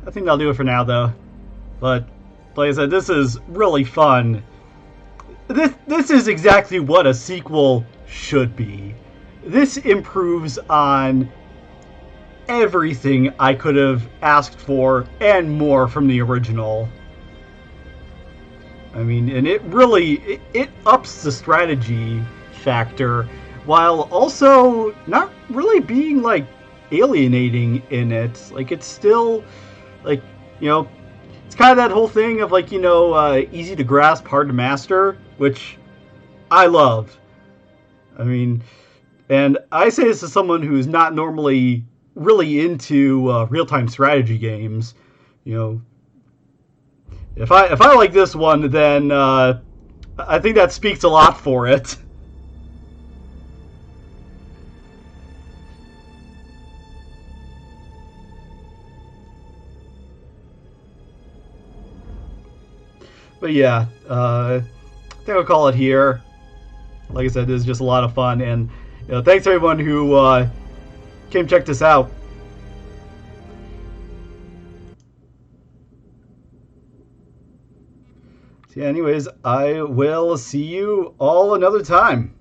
I think that'll do it for now, though. But like I said, this is really fun. This is exactly what a sequel should be. This improves on everything I could have asked for and more from the original. I mean, and it really it ups the strategy factor while also not really being like alienating in it. Like, it's still like, you know, it's kind of that whole thing of like, you know, easy to grasp, hard to master, which I love. I mean, and I say this as someone who's not normally really into real-time strategy games. You know, if I like this one, then I think that speaks a lot for it. But yeah, I think I'll call it here. Like I said, this is just a lot of fun, and you know, thanks to everyone who came check this out. So yeah, anyways, I will see you all another time.